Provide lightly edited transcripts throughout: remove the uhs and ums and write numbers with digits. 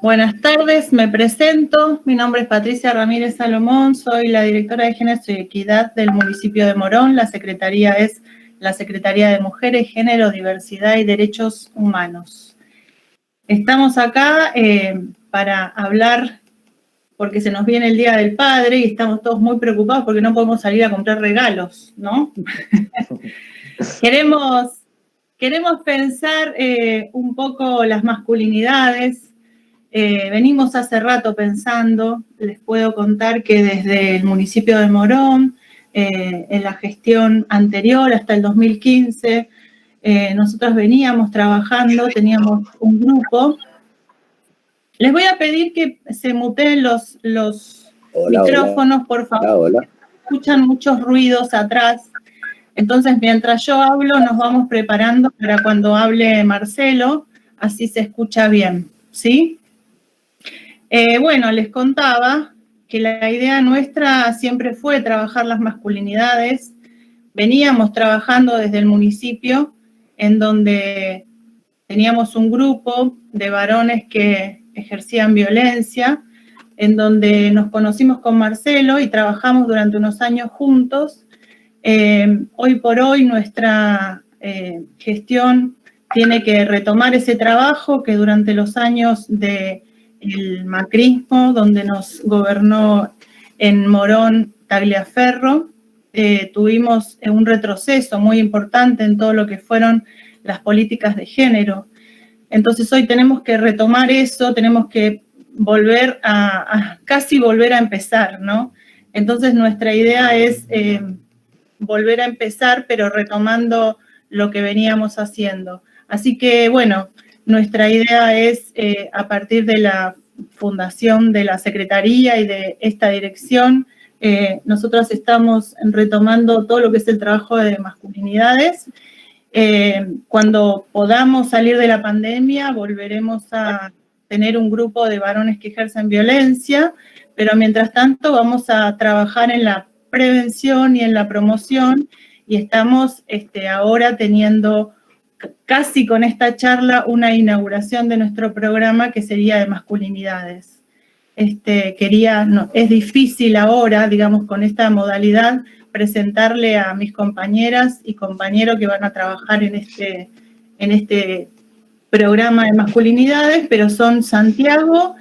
Buenas tardes, me presento. Mi nombre es Patricia Ramírez Salomón, soy la directora de Género y Equidad del municipio de Morón. La secretaría es la Secretaría de Mujeres, Género, Diversidad y Derechos Humanos. Estamos acá para hablar porque se nos viene el Día del Padre y estamos todos muy preocupados porque no podemos salir a comprar regalos, ¿no? Queremos pensar un poco las masculinidades. Venimos hace rato pensando, les puedo contar que desde el municipio de Morón, en la gestión anterior hasta el 2015, nosotros veníamos trabajando, teníamos un grupo. Les voy a pedir que se muteen los micrófonos, por favor. Hola. Escuchan muchos ruidos atrás. Entonces, mientras yo hablo, nos vamos preparando para cuando hable Marcelo, así se escucha bien, ¿sí? Bueno, les contaba que la idea nuestra siempre fue trabajar las masculinidades. Veníamos trabajando desde el municipio, en donde teníamos un grupo de varones que ejercían violencia, en donde nos conocimos con Marcelo y trabajamos durante unos años juntos. Hoy por hoy nuestra gestión tiene que retomar ese trabajo que durante los años del macrismo, donde nos gobernó en Morón Tagliaferro, tuvimos un retroceso muy importante en todo lo que fueron las políticas de género. Entonces hoy tenemos que retomar eso, tenemos que volver casi volver a empezar, ¿no? Entonces nuestra idea es volver a empezar, pero retomando lo que veníamos haciendo. Así que, bueno, nuestra idea es, a partir de la fundación de la Secretaría y de esta dirección, nosotros estamos retomando todo lo que es el trabajo de masculinidades. Cuando podamos salir de la pandemia, volveremos a tener un grupo de varones que ejercen violencia, pero mientras tanto vamos a trabajar en la prevención y en la promoción, y estamos ahora teniendo casi con esta charla una inauguración de nuestro programa que sería de masculinidades. Es difícil ahora, digamos, con esta modalidad, presentarle a mis compañeras y compañeros que van a trabajar en este programa de masculinidades, pero son Santiago,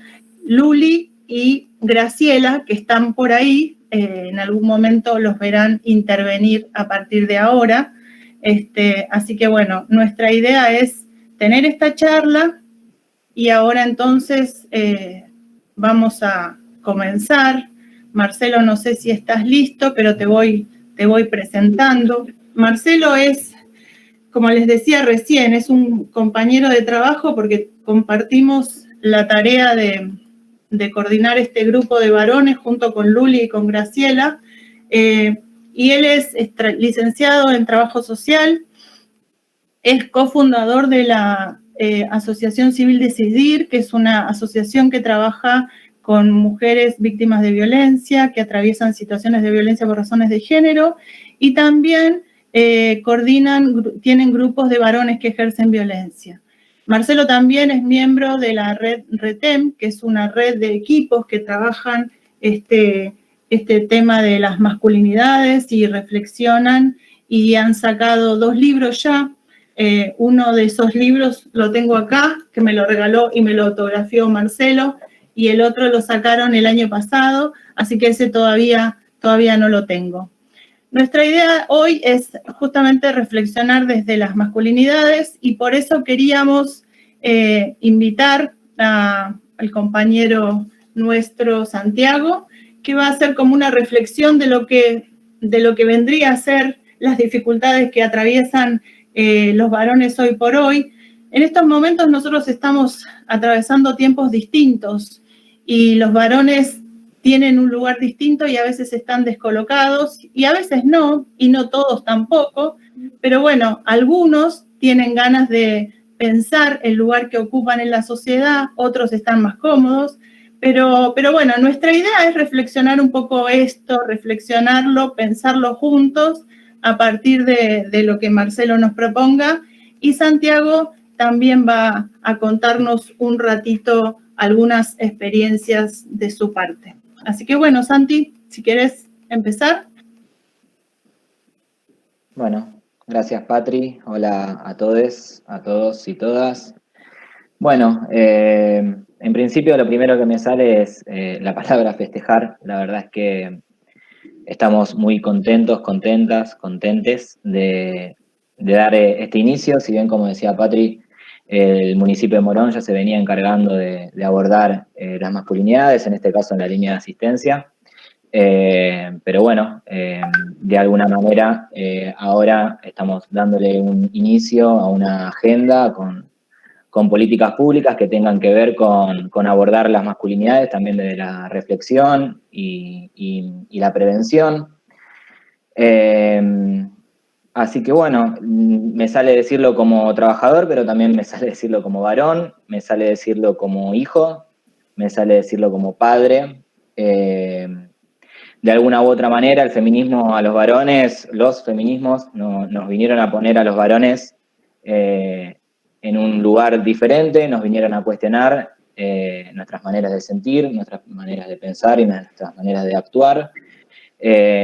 Luli y Graciela, que están por ahí. En algún momento los verán intervenir a partir de ahora. Así que, bueno, nuestra idea es tener esta charla y ahora entonces vamos a comenzar. Marcelo, no sé si estás listo, pero te voy presentando. Marcelo es, como les decía recién, es un compañero de trabajo porque compartimos la tarea de coordinar este grupo de varones junto con Luli y con Graciela. Y él es licenciado en Trabajo Social, es cofundador de la Asociación Civil Decidir, que es una asociación que trabaja con mujeres víctimas de violencia, que atraviesan situaciones de violencia por razones de género, y también tienen grupos de varones que ejercen violencia. Marcelo también es miembro de la red RETEM, que es una red de equipos que trabajan este tema de las masculinidades y reflexionan, y han sacado 2 libros ya. Uno de esos libros lo tengo acá, que me lo regaló y me lo autografió Marcelo, y el otro lo sacaron el año pasado, así que ese todavía no lo tengo. Nuestra idea hoy es justamente reflexionar desde las masculinidades, y por eso queríamos invitar al compañero nuestro Santiago, que va a hacer como una reflexión de lo que vendría a ser las dificultades que atraviesan los varones hoy por hoy. En estos momentos nosotros estamos atravesando tiempos distintos y los varones tienen un lugar distinto y a veces están descolocados y a veces no, y no todos tampoco, pero bueno, algunos tienen ganas de pensar el lugar que ocupan en la sociedad, otros están más cómodos, pero bueno, nuestra idea es reflexionar un poco esto, reflexionarlo, pensarlo juntos a partir de lo que Marcelo nos proponga, y Santiago también va a contarnos un ratito algunas experiencias de su parte. Así que bueno, Santi, si quieres empezar. Bueno, gracias Patri, hola a todos y todas. Bueno, en principio lo primero que me sale es la palabra festejar. La verdad es que estamos muy contentos, contentas, contentes de dar este inicio. Si bien, como decía Patri, el municipio de Morón ya se venía encargando de abordar las masculinidades, en este caso en la línea de asistencia. Pero bueno, de alguna manera ahora estamos dándole un inicio a una agenda con políticas públicas que tengan que ver con abordar las masculinidades también desde la reflexión y la prevención. Así que bueno, me sale decirlo como trabajador, pero también me sale decirlo como varón, me sale decirlo como hijo, me sale decirlo como padre. De alguna u otra manera, el feminismo a los varones, los feminismos nos vinieron a poner a los varones en un lugar diferente, nos vinieron a cuestionar nuestras maneras de sentir, nuestras maneras de pensar y nuestras maneras de actuar.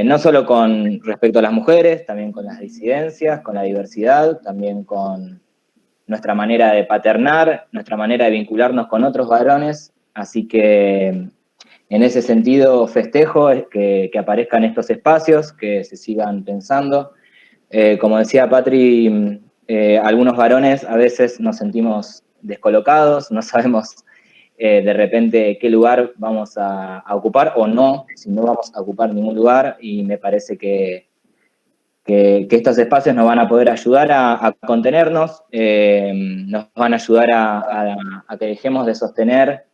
No solo con respecto a las mujeres, también con las disidencias, con la diversidad, también con nuestra manera de paternar, nuestra manera de vincularnos con otros varones. Así que en ese sentido festejo que aparezcan estos espacios, que se sigan pensando. Como decía Patri, algunos varones a veces nos sentimos descolocados, no sabemos de repente qué lugar vamos a ocupar o no, si no vamos a ocupar ningún lugar, y me parece que estos espacios nos van a poder ayudar a contenernos, nos van a ayudar a que dejemos de sostener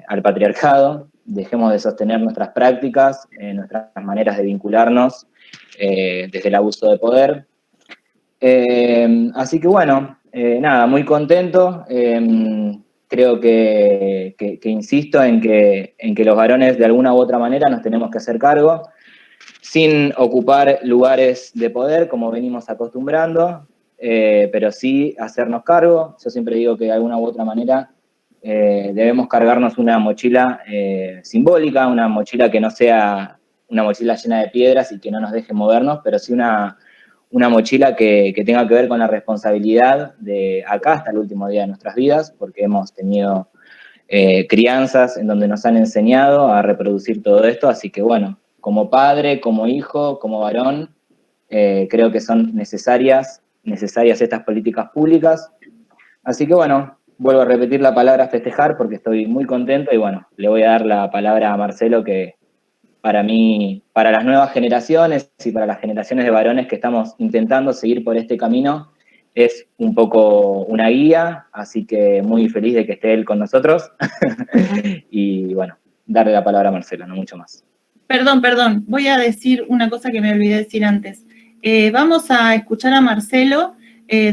al patriarcado, dejemos de sostener nuestras prácticas, nuestras maneras de vincularnos desde el abuso de poder. Así que bueno, nada, muy contento. Creo que insisto en que los varones de alguna u otra manera nos tenemos que hacer cargo, sin ocupar lugares de poder como venimos acostumbrando, pero sí hacernos cargo. Yo siempre digo que de alguna u otra manera debemos cargarnos una mochila simbólica, una mochila que no sea una mochila llena de piedras y que no nos deje movernos, pero sí una mochila que tenga que ver con la responsabilidad de acá hasta el último día de nuestras vidas, porque hemos tenido crianzas en donde nos han enseñado a reproducir todo esto. Así que bueno, como padre, como hijo, como varón, creo que son necesarias estas políticas públicas. Así que bueno, vuelvo a repetir la palabra festejar porque estoy muy contento y bueno, le voy a dar la palabra a Marcelo, que para mí, para las nuevas generaciones y para las generaciones de varones que estamos intentando seguir por este camino, es un poco una guía, así que muy feliz de que esté él con nosotros. Y bueno, darle la palabra a Marcelo, no mucho más. Perdón, voy a decir una cosa que me olvidé decir antes. Vamos a escuchar a Marcelo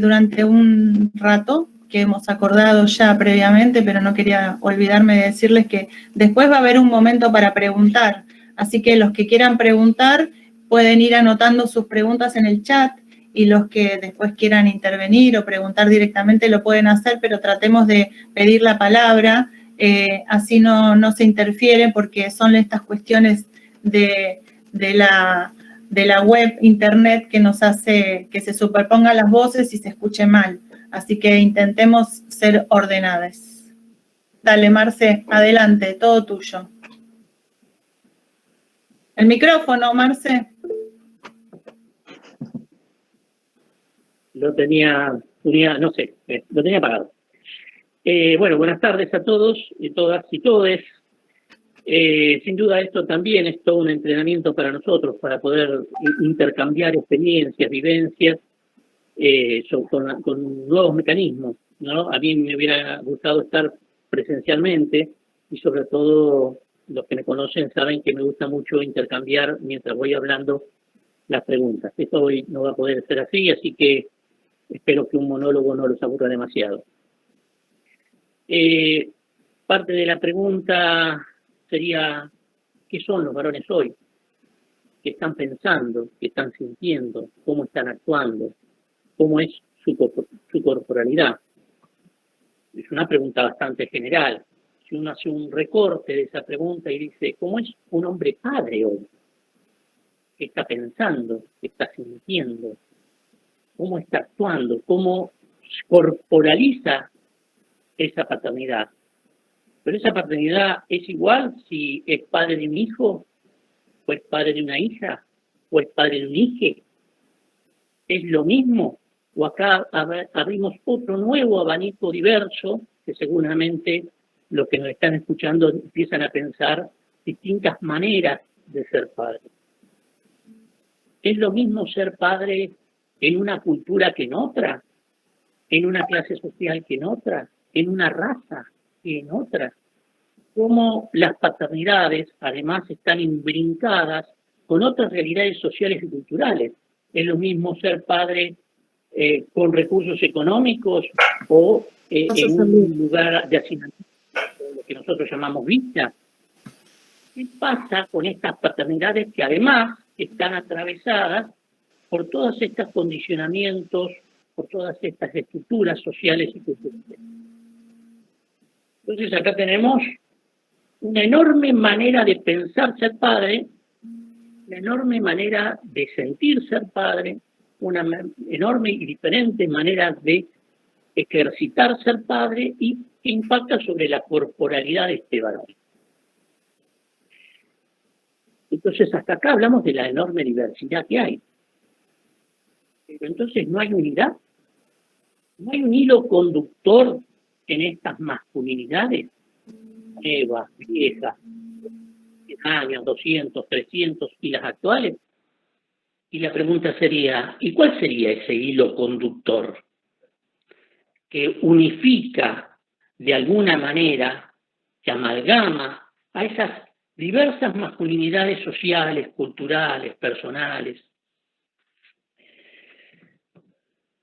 durante un rato, que hemos acordado ya previamente, pero no quería olvidarme de decirles que después va a haber un momento para preguntar. Así que los que quieran preguntar pueden ir anotando sus preguntas en el chat, y los que después quieran intervenir o preguntar directamente lo pueden hacer, pero tratemos de pedir la palabra, así no se interfiere, porque son estas cuestiones de la web, internet, que nos hace que se superpongan las voces y se escuche mal. Así que intentemos ser ordenadas. Dale, Marce, adelante, todo tuyo. El micrófono, Marce. Lo tenía apagado. Bueno, buenas tardes a todos y todas y todes. Sin duda esto también es todo un entrenamiento para nosotros, para poder intercambiar experiencias, vivencias, con nuevos mecanismos, ¿no? A mí me hubiera gustado estar presencialmente, y sobre todo los que me conocen saben que me gusta mucho intercambiar mientras voy hablando las preguntas. Esto hoy no va a poder ser así que espero que un monólogo no los aburra demasiado. Parte de la pregunta sería: ¿qué son los varones hoy? ¿Qué están pensando? ¿Qué están sintiendo? ¿Cómo están actuando? ¿Cómo es su corporalidad? Es una pregunta bastante general. Si uno hace un recorte de esa pregunta y dice, ¿cómo es un hombre padre hoy? ¿Qué está pensando? ¿Qué está sintiendo? ¿Cómo está actuando? ¿Cómo corporaliza esa paternidad? Pero esa paternidad es igual si es padre de un hijo, o es padre de una hija, o es padre de un hijo. ¿Es lo mismo? O acá abrimos otro nuevo abanico diverso, que seguramente los que nos están escuchando empiezan a pensar distintas maneras de ser padre. ¿Es lo mismo ser padre en una cultura que en otra? ¿En una clase social que en otra? ¿En una raza que en otra? Cómo las paternidades, además, están imbrincadas con otras realidades sociales y culturales. Es lo mismo ser padre con recursos económicos o en un lugar de hacinamiento, lo que nosotros llamamos villa. ¿Qué pasa con estas paternidades que además están atravesadas por todos estos condicionamientos, por todas estas estructuras sociales y culturales? Entonces acá tenemos una enorme manera de pensar ser padre, una enorme manera de sentir ser padre, una enorme y diferente manera de ejercitar ser padre y que impacta sobre la corporalidad de este varón. Entonces, hasta acá hablamos de la enorme diversidad que hay. Pero entonces no hay unidad, no hay un hilo conductor en estas masculinidades, nuevas, viejas, 100 años, 200, 300 y las actuales. Y la pregunta sería, ¿y cuál sería ese hilo conductor que unifica de alguna manera, que amalgama a esas diversas masculinidades sociales, culturales, personales?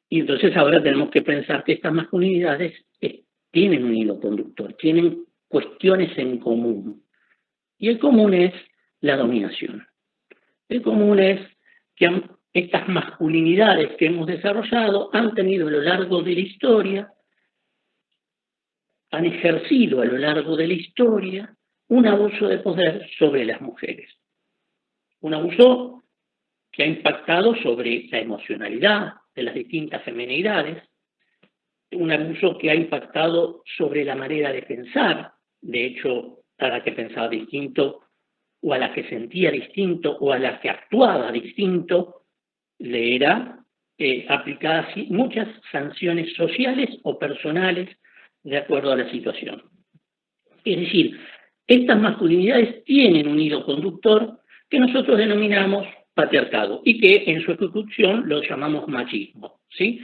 Y entonces ahora tenemos que pensar que estas masculinidades tienen un hilo conductor, tienen cuestiones en común. Y el común es la dominación. El común es que estas masculinidades que hemos desarrollado han tenido a lo largo de la historia, han ejercido a lo largo de la historia un abuso de poder sobre las mujeres. Un abuso que ha impactado sobre la emocionalidad de las distintas feminidades, un abuso que ha impactado sobre la manera de pensar, de hecho, a la que pensaba distinto, o a la que sentía distinto, o a la que actuaba distinto, le era aplicadas muchas sanciones sociales o personales de acuerdo a la situación. Es decir, estas masculinidades tienen un hilo conductor que nosotros denominamos patriarcado y que en su ejecución lo llamamos machismo, ¿sí?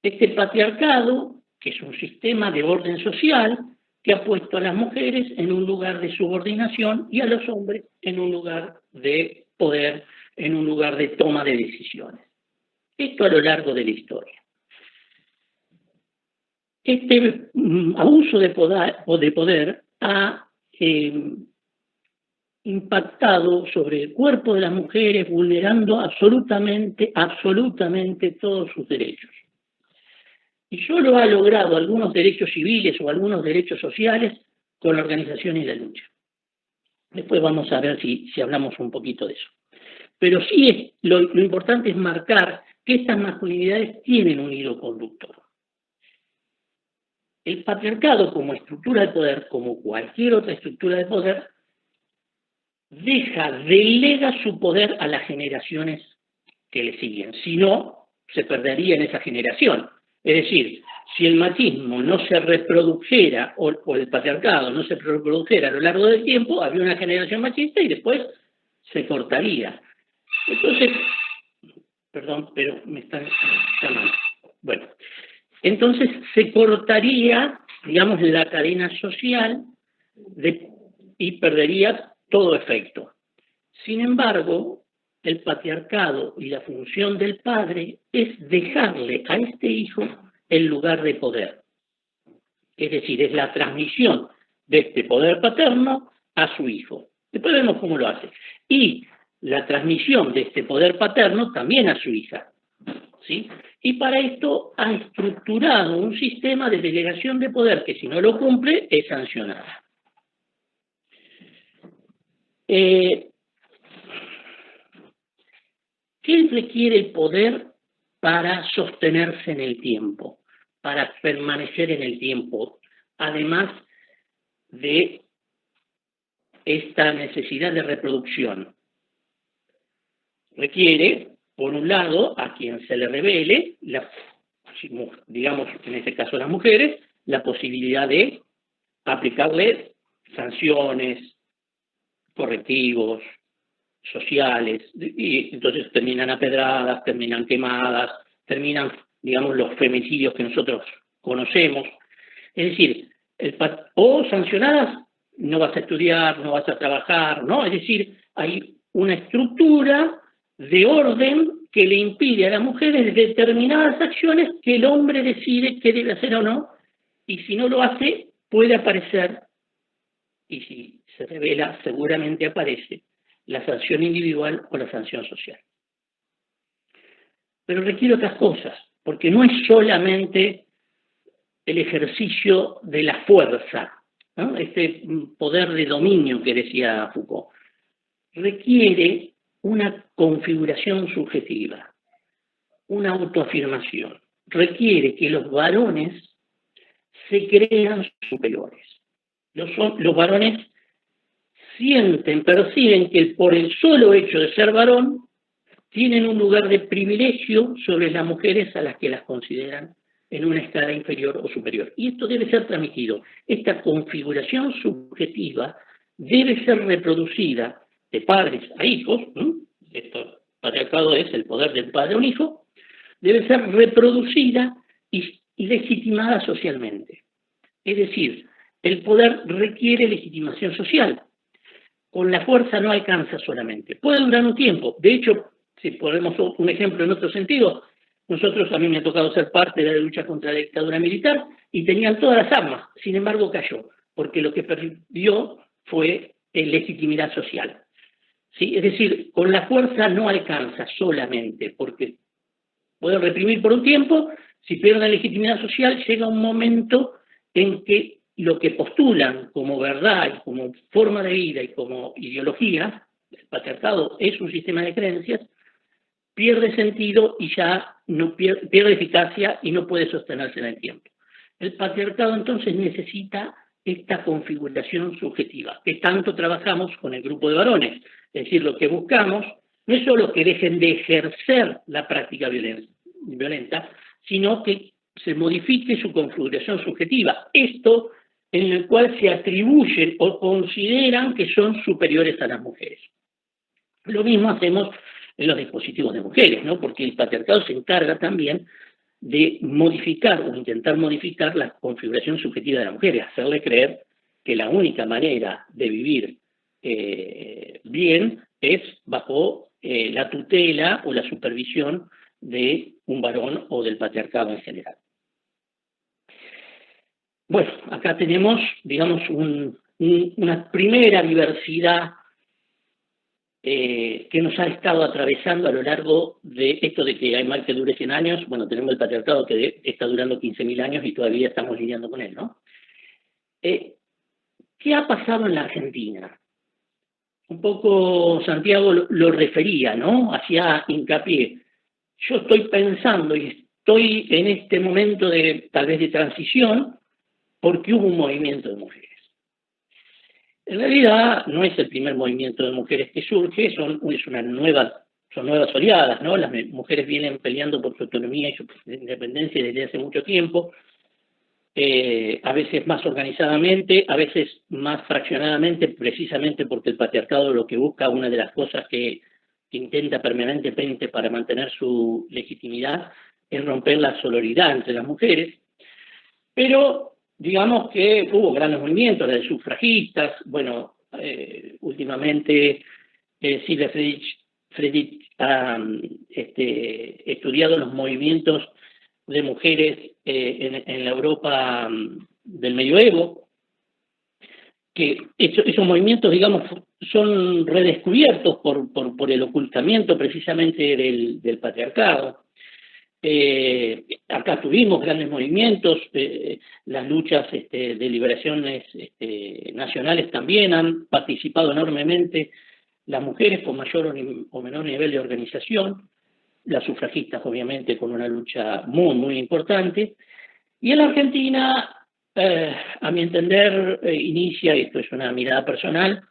Este patriarcado, que es un sistema de orden social que ha puesto a las mujeres en un lugar de subordinación y a los hombres en un lugar de poder, en un lugar de toma de decisiones. Esto a lo largo de la historia. Este abuso de poder ha impactado sobre el cuerpo de las mujeres, vulnerando absolutamente todos sus derechos. Y solo ha logrado algunos derechos civiles o algunos derechos sociales con la organización y la lucha. Después vamos a ver si hablamos un poquito de eso. Pero sí lo importante es marcar que estas masculinidades tienen un hilo conductor. El patriarcado como estructura de poder, como cualquier otra estructura de poder, delega su poder a las generaciones que le siguen. Si no, se perdería en esa generación. Es decir, si el machismo no se reprodujera, o el patriarcado no se reprodujera a lo largo del tiempo, habría una generación machista y después se cortaría. Entonces, perdón, pero me están llamando. Bueno, entonces se cortaría, digamos, la cadena social y perdería todo efecto. Sin embargo, el patriarcado y la función del padre es dejarle a este hijo el lugar de poder. Es decir, es la transmisión de este poder paterno a su hijo. Después vemos cómo lo hace. Y la transmisión de este poder paterno también a su hija. ¿sí? Y para esto ha estructurado un sistema de delegación de poder que si no lo cumple es sancionado. ¿Qué requiere el poder para sostenerse en el tiempo, para permanecer en el tiempo, además de esta necesidad de reproducción? Requiere, por un lado, a quien se le revele, digamos, en este caso las mujeres, la posibilidad de aplicarle sanciones, correctivos, sociales, y entonces terminan apedradas, terminan quemadas, terminan, digamos, los femicidios que nosotros conocemos. Es decir, o sancionadas, no vas a estudiar, no vas a trabajar, ¿no? Es decir, hay una estructura de orden que le impide a las mujeres determinadas acciones que el hombre decide qué debe hacer o no, y si no lo hace, puede aparecer, y si se revela, seguramente aparece, la sanción individual o la sanción social. Pero requiere otras cosas, porque no es solamente el ejercicio de la fuerza, ¿no? Este poder de dominio que decía Foucault. Requiere una configuración subjetiva, una autoafirmación. Requiere que los varones se crean superiores. Los varones sienten, perciben que por el solo hecho de ser varón, tienen un lugar de privilegio sobre las mujeres a las que las consideran en una escala inferior o superior. Y esto debe ser transmitido. Esta configuración subjetiva debe ser reproducida de padres a hijos. Esto, patriarcado es el poder del padre a un hijo. Debe ser reproducida y legitimada socialmente. Es decir, el poder requiere legitimación social. Con la fuerza no alcanza solamente. Puede durar un tiempo. De hecho, si ponemos un ejemplo en otro sentido, a mí me ha tocado ser parte de la lucha contra la dictadura militar y tenían todas las armas, sin embargo cayó, porque lo que perdió fue legitimidad social. ¿Sí? Es decir, con la fuerza no alcanza solamente, porque pueden reprimir por un tiempo, si pierden legitimidad social llega un momento en que lo que postulan como verdad y como forma de vida y como ideología, el patriarcado es un sistema de creencias, pierde sentido y ya no pierde eficacia y no puede sostenerse en el tiempo. El patriarcado entonces necesita esta configuración subjetiva, que tanto trabajamos con el grupo de varones. Es decir, lo que buscamos no es solo que dejen de ejercer la práctica violenta, sino que se modifique su configuración subjetiva. Esto en el cual se atribuyen o consideran que son superiores a las mujeres. Lo mismo hacemos en los dispositivos de mujeres, ¿no? Porque el patriarcado se encarga también de modificar o intentar modificar la configuración subjetiva de la mujer, hacerle creer que la única manera de vivir bien es bajo la tutela o la supervisión de un varón o del patriarcado en general. Bueno, acá tenemos, digamos, una primera diversidad que nos ha estado atravesando a lo largo de esto de que hay mal que dure 100 años. Bueno, tenemos el patriarcado que está durando 15.000 años y todavía estamos lidiando con él, ¿no? ¿Qué ha pasado en la Argentina? Un poco Santiago lo refería, ¿no? Hacía hincapié. Yo estoy pensando y estoy en este momento tal vez de transición porque hubo un movimiento de mujeres. En realidad no es el primer movimiento de mujeres que surge, son nuevas oleadas, ¿no? Las mujeres vienen peleando por su autonomía y su independencia desde hace mucho tiempo, a veces más organizadamente, a veces más fraccionadamente, precisamente porque el patriarcado lo que busca, una de las cosas que intenta permanentemente para mantener su legitimidad, es romper la sororidad entre las mujeres, pero digamos que hubo grandes movimientos, de sufragistas, bueno, últimamente Silvia Friedrich ha estudiado los movimientos de mujeres en la Europa del medioevo, que esos movimientos, digamos, son redescubiertos por el ocultamiento precisamente del patriarcado. Acá tuvimos grandes movimientos, las luchas de liberaciones nacionales también han participado enormemente las mujeres con mayor o menor nivel de organización, las sufragistas obviamente con una lucha muy, muy importante, y en la Argentina, a mi entender, inicia, esto es una mirada personal,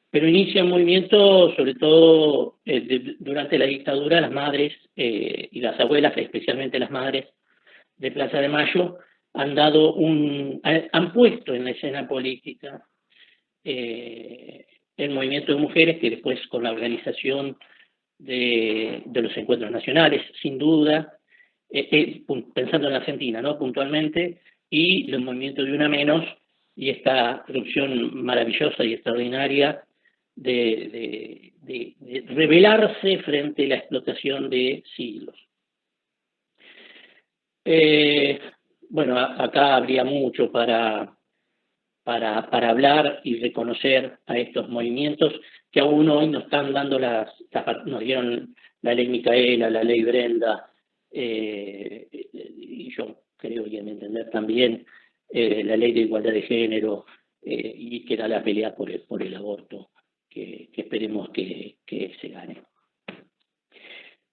pero inicia un movimiento, sobre todo durante la dictadura, las madres y las abuelas, especialmente las madres de Plaza de Mayo, han puesto en la escena política el movimiento de mujeres, que después con la organización de los encuentros nacionales, sin duda, pensando en la Argentina, ¿no? Puntualmente, y el movimiento de Una Menos, y esta producción maravillosa y extraordinaria de rebelarse frente a la explotación de siglos. Bueno, acá habría mucho para hablar y reconocer a estos movimientos que aún hoy nos están dando nos dieron la ley Micaela, la ley Brenda, y yo creo, y a mi entender también, la ley de igualdad de género, y que da la pelea por el aborto, que esperemos que se gane.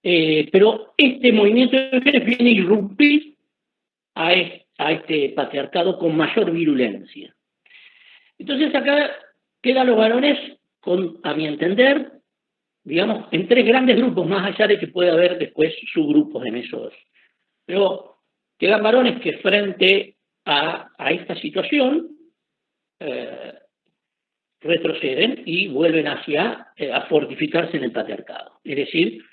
Pero este movimiento de mujeres viene a irrumpir a este patriarcado con mayor virulencia. Entonces acá quedan los varones, a mi entender, digamos, en tres grandes grupos, más allá de que pueda haber después subgrupos en esos. Pero quedan varones que frente a esta situación retroceden y vuelven a fortificarse en el patriarcado. Es decir,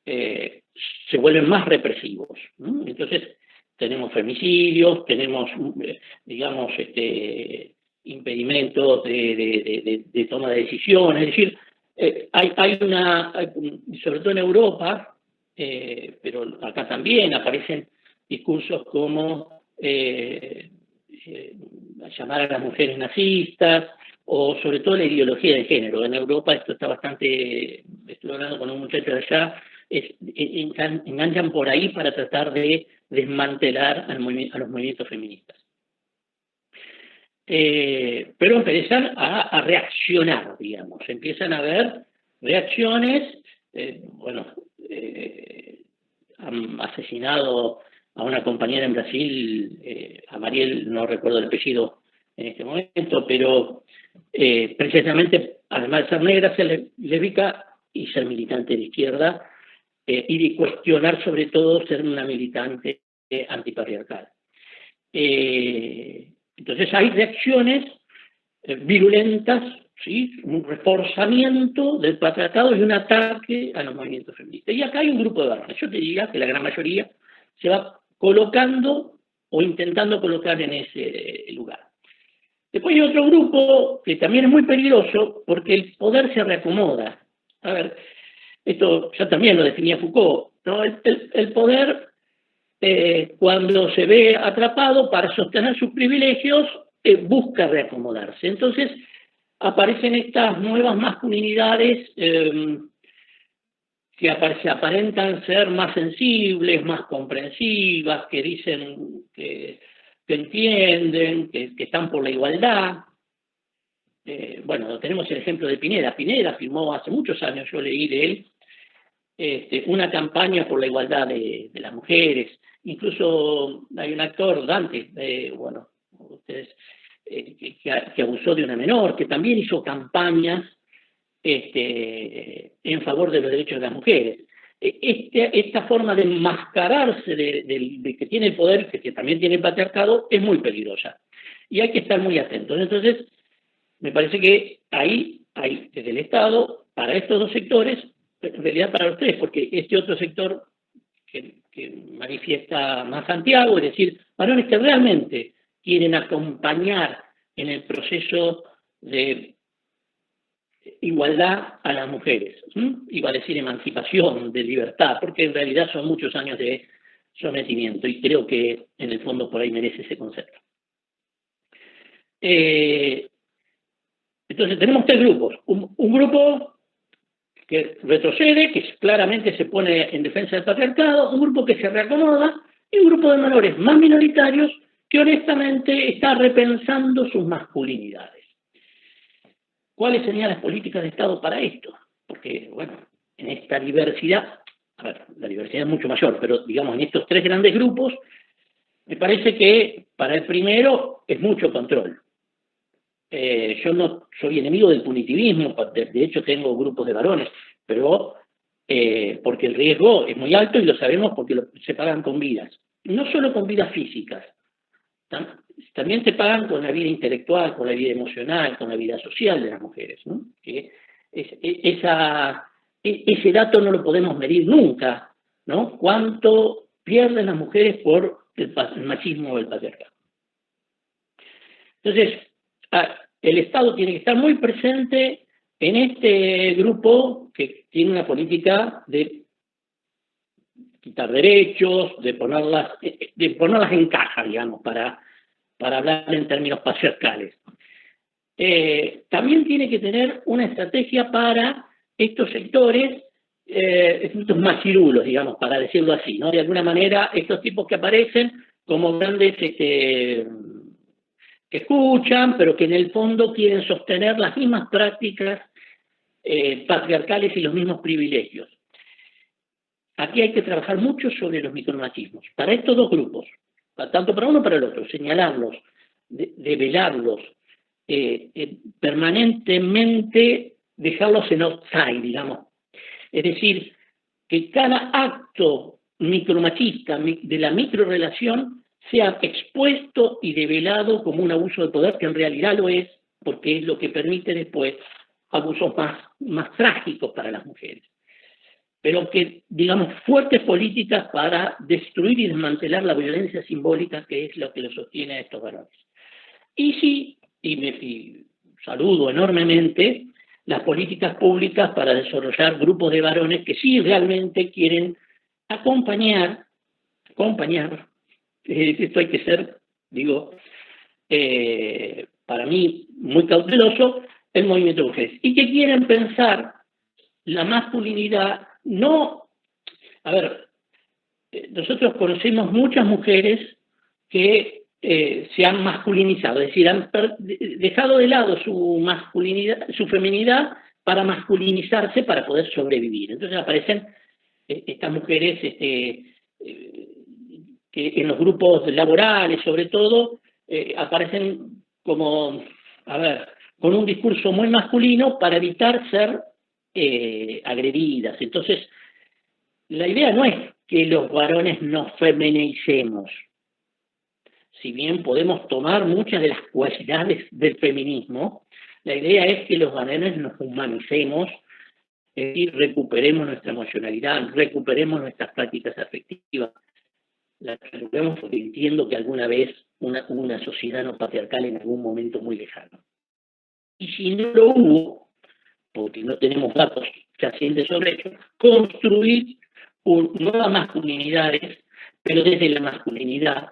se vuelven más represivos, ¿no? Entonces tenemos femicidios, tenemos, digamos, impedimentos de toma de decisiones. Es decir, hay sobre todo en Europa, pero acá también aparecen discursos como llamar a las mujeres nazistas, o sobre todo la ideología de género. En Europa esto está bastante, estoy hablando con un muchacho de allá, enganchan por ahí para tratar de desmantelar a los movimientos feministas. Pero empiezan a reaccionar, digamos, empiezan a haber reacciones, han asesinado a una compañera en Brasil, a Mariel, no recuerdo el apellido en este momento, pero precisamente, además de ser negra, ser lésbica y ser militante de izquierda, y de cuestionar sobre todo ser una militante antipatriarcal. Entonces hay reacciones virulentas, ¿sí? Un reforzamiento del patriarcado y un ataque a los movimientos feministas. Y acá hay un grupo de varones. Yo te diría que la gran mayoría se va colocando o intentando colocar en ese lugar. Después hay otro grupo que también es muy peligroso porque el poder se reacomoda. A ver, esto ya también lo definía Foucault, ¿no? El poder, cuando se ve atrapado para sostener sus privilegios, busca reacomodarse. Entonces aparecen estas nuevas masculinidades que aparentan ser más sensibles, más comprensivas, que dicen que entienden, que están por la igualdad. Bueno, tenemos el ejemplo de Pineda. Pineda firmó hace muchos años, yo leí de él, una campaña por la igualdad de las mujeres. Incluso hay un actor, Dante, ustedes, que abusó de una menor, que también hizo campañas en favor de los derechos de las mujeres. Esta forma de enmascararse de que tiene el poder, que también tiene el patriarcado, es muy peligrosa. Y hay que estar muy atentos. Entonces, me parece que ahí hay desde el Estado, para estos dos sectores, en realidad para los tres, porque este otro sector que manifiesta más Santiago, es decir, varones que realmente quieren acompañar en el proceso de igualdad a las mujeres, iba a decir emancipación, de libertad, porque en realidad son muchos años de sometimiento, y creo que en el fondo por ahí merece ese concepto. Entonces tenemos tres grupos. Un grupo que retrocede, que claramente se pone en defensa del patriarcado, un grupo que se reacomoda y un grupo de menores más minoritarios que honestamente está repensando sus masculinidades. ¿Cuáles serían las políticas de Estado para esto? Porque, bueno, en esta diversidad, a ver, la diversidad es mucho mayor, pero digamos en estos tres grandes grupos, me parece que para el primero es mucho control. Yo no soy enemigo del punitivismo, de hecho tengo grupos de varones, pero porque el riesgo es muy alto y lo sabemos porque se pagan con vidas. No solo con vidas físicas, también se pagan con la vida intelectual, con la vida emocional, con la vida social de las mujeres, ¿no? Que ese dato no lo podemos medir nunca, ¿no? ¿Cuánto pierden las mujeres por el machismo o el patriarcado? Entonces, el Estado tiene que estar muy presente en este grupo que tiene una política de quitar derechos, de ponerlas en caja, digamos, para hablar en términos patriarcales. También tiene que tener una estrategia para estos sectores, estos machirulos, digamos, para decirlo así, ¿no? De alguna manera, estos tipos que aparecen como grandes que escuchan, pero que en el fondo quieren sostener las mismas prácticas patriarcales y los mismos privilegios. Aquí hay que trabajar mucho sobre los micromachismos. Para estos dos grupos, tanto para uno como para el otro, señalarlos, develarlos, permanentemente dejarlos en outside, digamos. Es decir, que cada acto micromachista de la microrelación sea expuesto y develado como un abuso de poder, que en realidad lo es, porque es lo que permite después abusos más trágicos para las mujeres. Pero que, digamos, fuertes políticas para destruir y desmantelar la violencia simbólica, que es lo que lo sostiene a estos varones. Y sí, y saludo enormemente las políticas públicas para desarrollar grupos de varones que sí realmente quieren acompañar, esto hay que ser, digo, para mí muy cauteloso, el movimiento de mujeres, y que quieren pensar la masculinidad, no, a ver, nosotros conocemos muchas mujeres que se han masculinizado, es decir, han dejado de lado su masculinidad, su feminidad para masculinizarse para poder sobrevivir. Entonces aparecen estas mujeres que en los grupos laborales, sobre todo, aparecen como, a ver, con un discurso muy masculino para evitar ser agredidas. Entonces, la idea no es que los varones nos feminicemos. Si bien podemos tomar muchas de las cualidades del feminismo, la idea es que los varones nos humanicemos, es decir, recuperemos nuestra emocionalidad, recuperemos nuestras prácticas afectivas, las recuperemos porque entiendo que alguna vez una sociedad no patriarcal en algún momento muy lejano. Y si no lo hubo, porque no tenemos datos fehacientes sobre ello, construir nuevas masculinidades, pero desde la masculinidad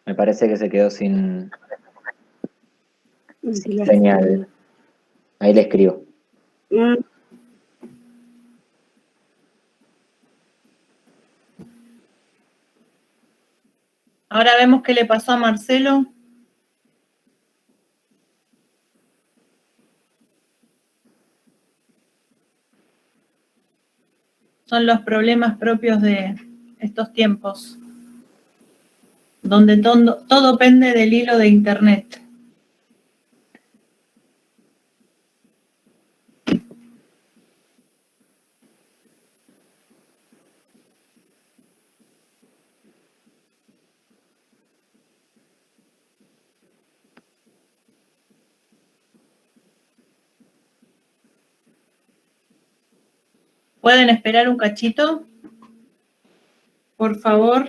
Me parece que se quedó sin señal. Ahí le escribo. Ahora vemos qué le pasó a Marcelo. Son los problemas propios de estos tiempos, donde todo pende del hilo de internet. ¿Pueden esperar un cachito? por favor.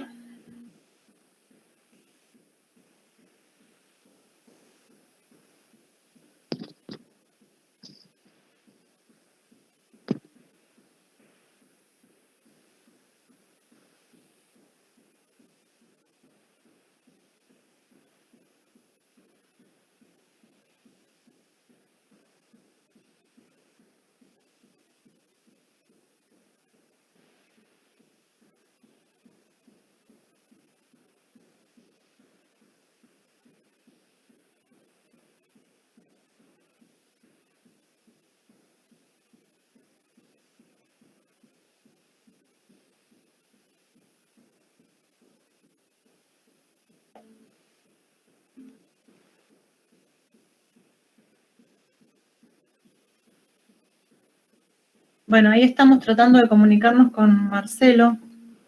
Bueno, ahí estamos tratando de comunicarnos con Marcelo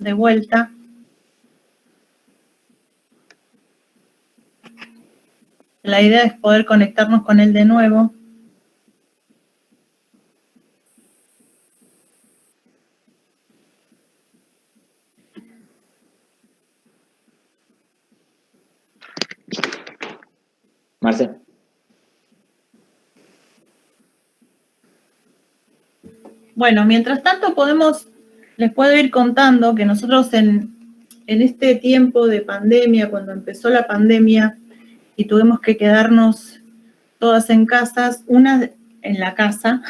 de vuelta. La idea es poder conectarnos con él de nuevo. Marce. Bueno, mientras tanto les puedo ir contando que nosotros en este tiempo de pandemia, cuando empezó la pandemia y tuvimos que quedarnos todas en casas, en la casa,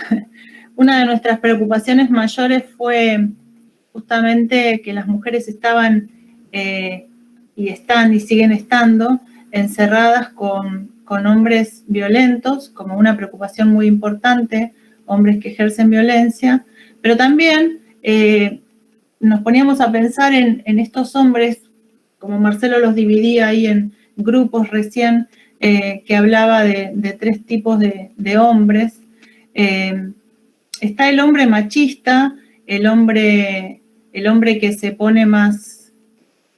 una de nuestras preocupaciones mayores fue justamente que las mujeres estaban y están y siguen estando encerradas con hombres violentos, como una preocupación muy importante, hombres que ejercen violencia, pero también nos poníamos a pensar en estos hombres, como Marcelo los dividía ahí en grupos recién, que hablaba de 3 tipos de hombres. Está el hombre machista, el hombre que se pone más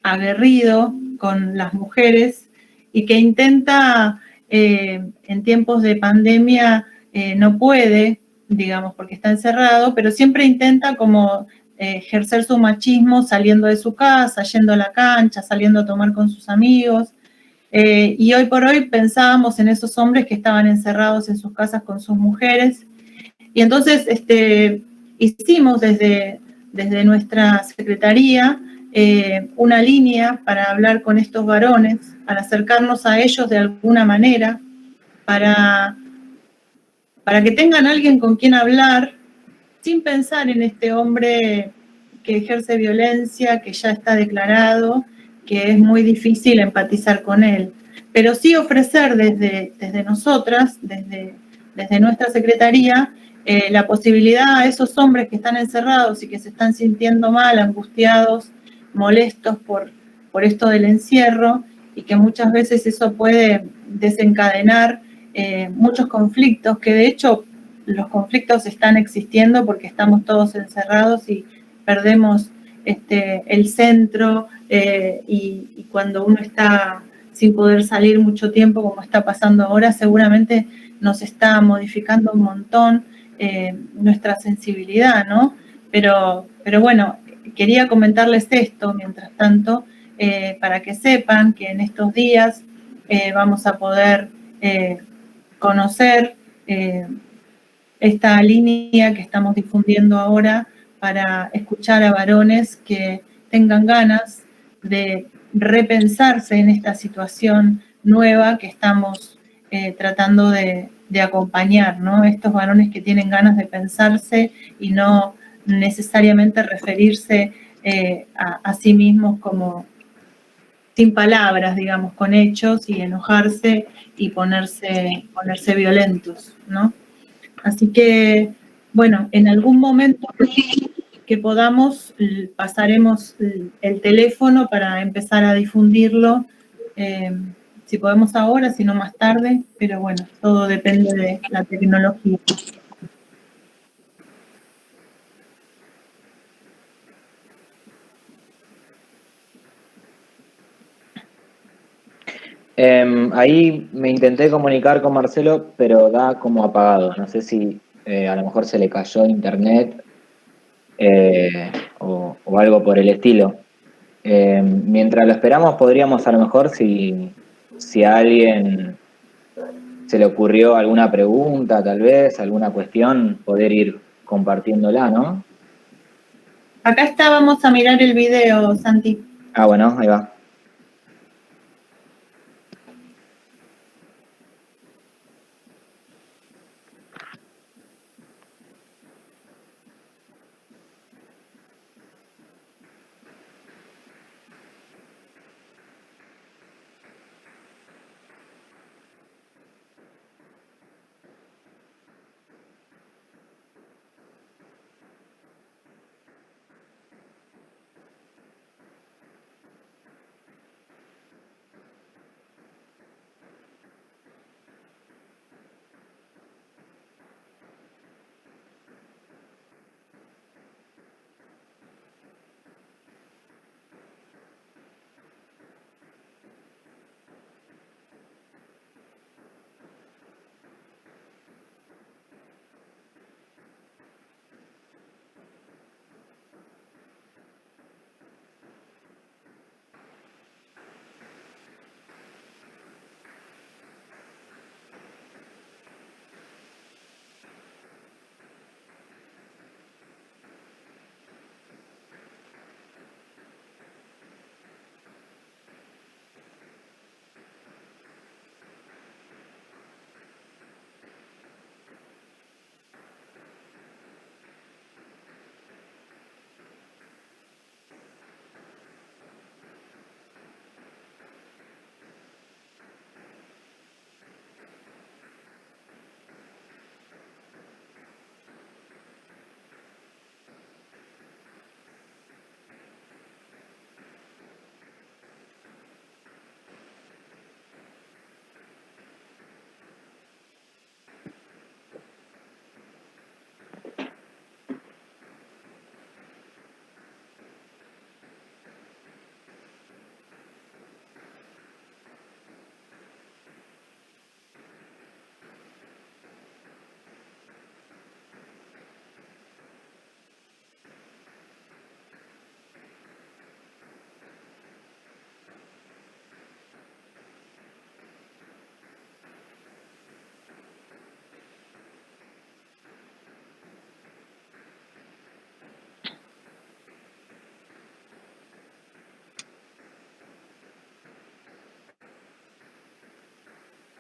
aguerrido con las mujeres y que intenta, en tiempos de pandemia, no puede, digamos, porque está encerrado, pero siempre intenta como ejercer su machismo saliendo de su casa, yendo a la cancha, saliendo a tomar con sus amigos. Y hoy por hoy pensábamos en esos hombres que estaban encerrados en sus casas con sus mujeres. Y entonces hicimos desde nuestra secretaría una línea para hablar con estos varones, para acercarnos a ellos de alguna manera, para que tengan alguien con quien hablar, sin pensar en este hombre que ejerce violencia, que ya está declarado, que es muy difícil empatizar con él. Pero sí ofrecer desde nosotras, desde nuestra secretaría, la posibilidad a esos hombres que están encerrados y que se están sintiendo mal, angustiados, molestos por esto del encierro, y que muchas veces eso puede desencadenar muchos conflictos, que de hecho los conflictos están existiendo porque estamos todos encerrados y perdemos el centro, y cuando uno está sin poder salir mucho tiempo, como está pasando ahora, seguramente nos está modificando un montón nuestra sensibilidad, ¿no? Pero bueno, quería comentarles esto, mientras tanto, para que sepan que en estos días vamos a poder conocer esta línea que estamos difundiendo ahora para escuchar a varones que tengan ganas de repensarse en esta situación nueva que estamos tratando de acompañar, ¿no? Estos varones que tienen ganas de pensarse y no necesariamente referirse a sí mismos como sin palabras, digamos, con hechos, y enojarse y ponerse violentos, ¿no? Así que, bueno, en algún momento que podamos, pasaremos el teléfono para empezar a difundirlo, si podemos ahora, si no más tarde, pero bueno, todo depende de la tecnología. Ahí me intenté comunicar con Marcelo, pero da como apagado. No sé si a lo mejor se le cayó internet o algo por el estilo. Mientras lo esperamos, podríamos a lo mejor, si a alguien se le ocurrió alguna pregunta, tal vez, alguna cuestión, poder ir compartiéndola, ¿no? Acá está, vamos a mirar el video, Santi. Ah, bueno, ahí va.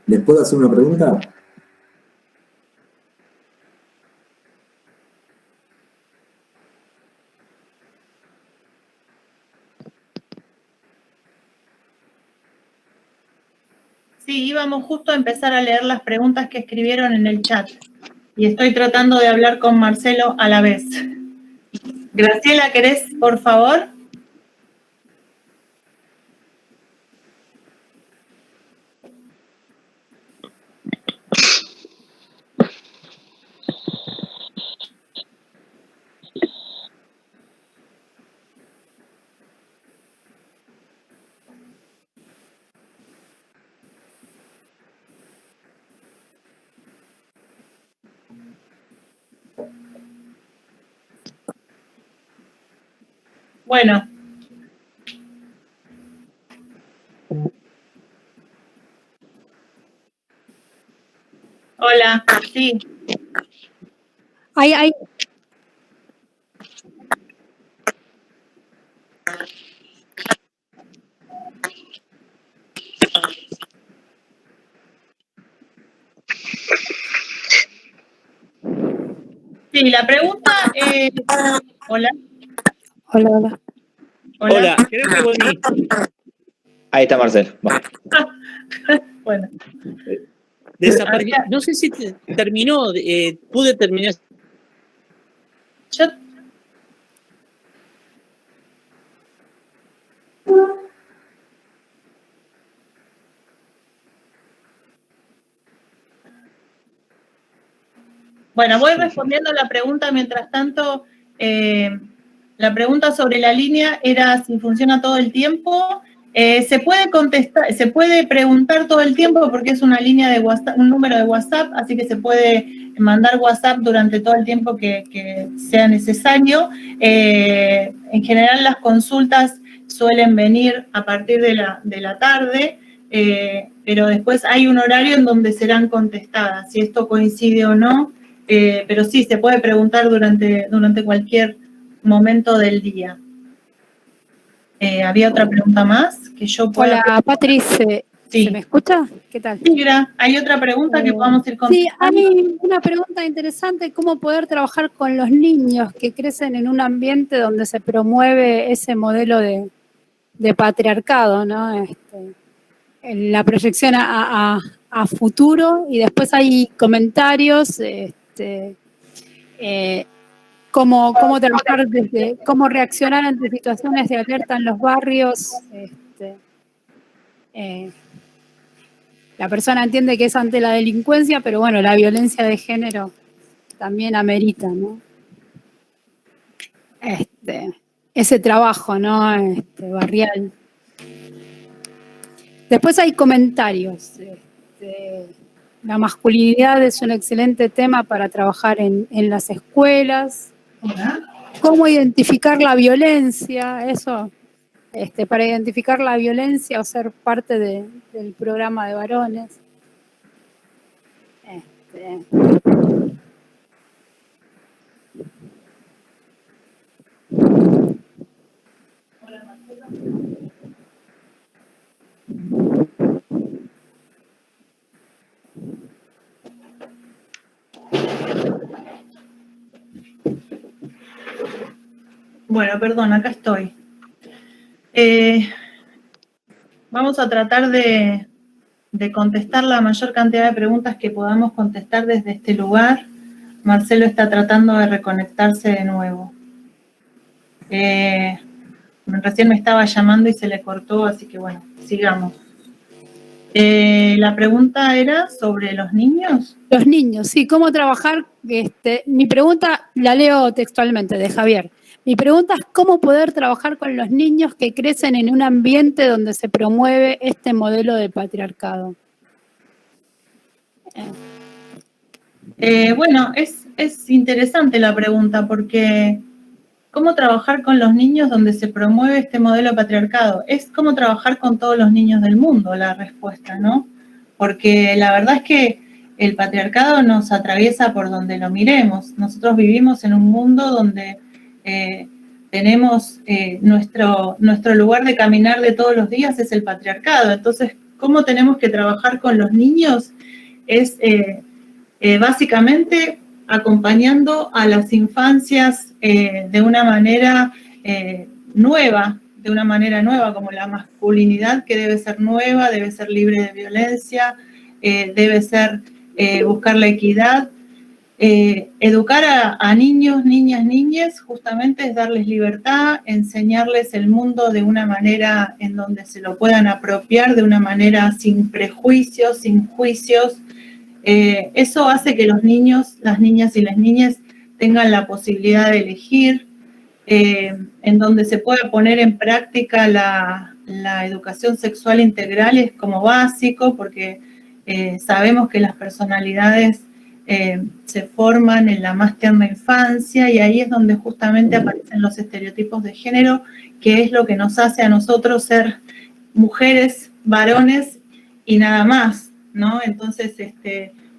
¿Les puedo hacer una pregunta? Sí, íbamos justo a empezar a leer las preguntas que escribieron en el chat. Y estoy tratando de hablar con Marcelo a la vez. Graciela, ¿querés, por favor? Bueno. Hola, sí. Ay. Sí, la pregunta es... Hola. Hola. Hola, creo que volví. Ahí está Marcelo. Bueno. Desapareció. No sé si terminó, pude terminar. Yo... Bueno, voy respondiendo la pregunta. Mientras tanto, la pregunta sobre la línea era si funciona todo el tiempo. Se puede contestar, se puede preguntar todo el tiempo porque es una línea de WhatsApp, un número de WhatsApp, así que se puede mandar WhatsApp durante todo el tiempo que sea necesario. En general, las consultas suelen venir a partir de la tarde, pero después hay un horario en donde serán contestadas, si esto coincide o no, pero sí, se puede preguntar durante cualquier momento del día. ¿Había otra pregunta más que yo pueda? Hola, Patricia. Sí. ¿Se me escucha? ¿Qué tal? Sí, ¿hay otra pregunta que podamos ir Sí, contestando? hay una pregunta interesante, ¿cómo poder trabajar con los niños que crecen en un ambiente donde se promueve ese modelo de patriarcado, ¿no? En la proyección a futuro, y después hay comentarios, cómo trabajar cómo reaccionar ante situaciones de alerta en los barrios. La persona entiende que es ante la delincuencia, pero bueno, la violencia de género también amerita, ¿no? Ese trabajo, ¿no? Barrial. Después hay comentarios. La masculinidad es un excelente tema para trabajar en las escuelas. ¿Cómo identificar la violencia? Eso, para identificar la violencia o ser parte del programa de varones. Bueno, perdón, acá estoy. Vamos a tratar de contestar la mayor cantidad de preguntas que podamos contestar desde este lugar. Marcelo está tratando de reconectarse de nuevo. Recién me estaba llamando y se le cortó, así que bueno, sigamos. La pregunta era sobre los niños. Los niños, sí, ¿cómo trabajar? Mi pregunta la leo textualmente de Javier. Mi pregunta es cómo poder trabajar con los niños que crecen en un ambiente donde se promueve este modelo de patriarcado. Bueno, es interesante la pregunta porque ¿cómo trabajar con los niños donde se promueve este modelo de patriarcado? Es cómo trabajar con todos los niños del mundo, la respuesta, ¿no? Porque la verdad es que el patriarcado nos atraviesa por donde lo miremos. Nosotros vivimos en un mundo donde tenemos nuestro lugar de caminar de todos los días es el patriarcado. Entonces, ¿cómo tenemos que trabajar con los niños? Es básicamente acompañando a las infancias de una manera nueva, como la masculinidad que debe ser nueva, debe ser libre de violencia, debe ser buscar la equidad. Educar a niños, niñas, niñes, justamente es darles libertad, enseñarles el mundo de una manera en donde se lo puedan apropiar, de una manera sin prejuicios, sin juicios. Eso hace que los niños, las niñas y las niñas tengan la posibilidad de elegir, en donde se pueda poner en práctica la educación sexual integral es como básico, porque sabemos que las personalidades se forman en la más tierna infancia y ahí es donde justamente aparecen los estereotipos de género, que es lo que nos hace a nosotros ser mujeres, varones y nada más, ¿no? Entonces,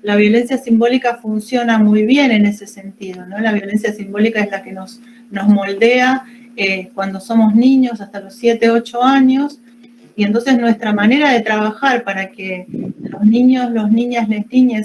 la violencia simbólica funciona muy bien en ese sentido, ¿no? La violencia simbólica es la que nos moldea cuando somos niños hasta los 7, 8 años, y entonces nuestra manera de trabajar para que los niños, las niñas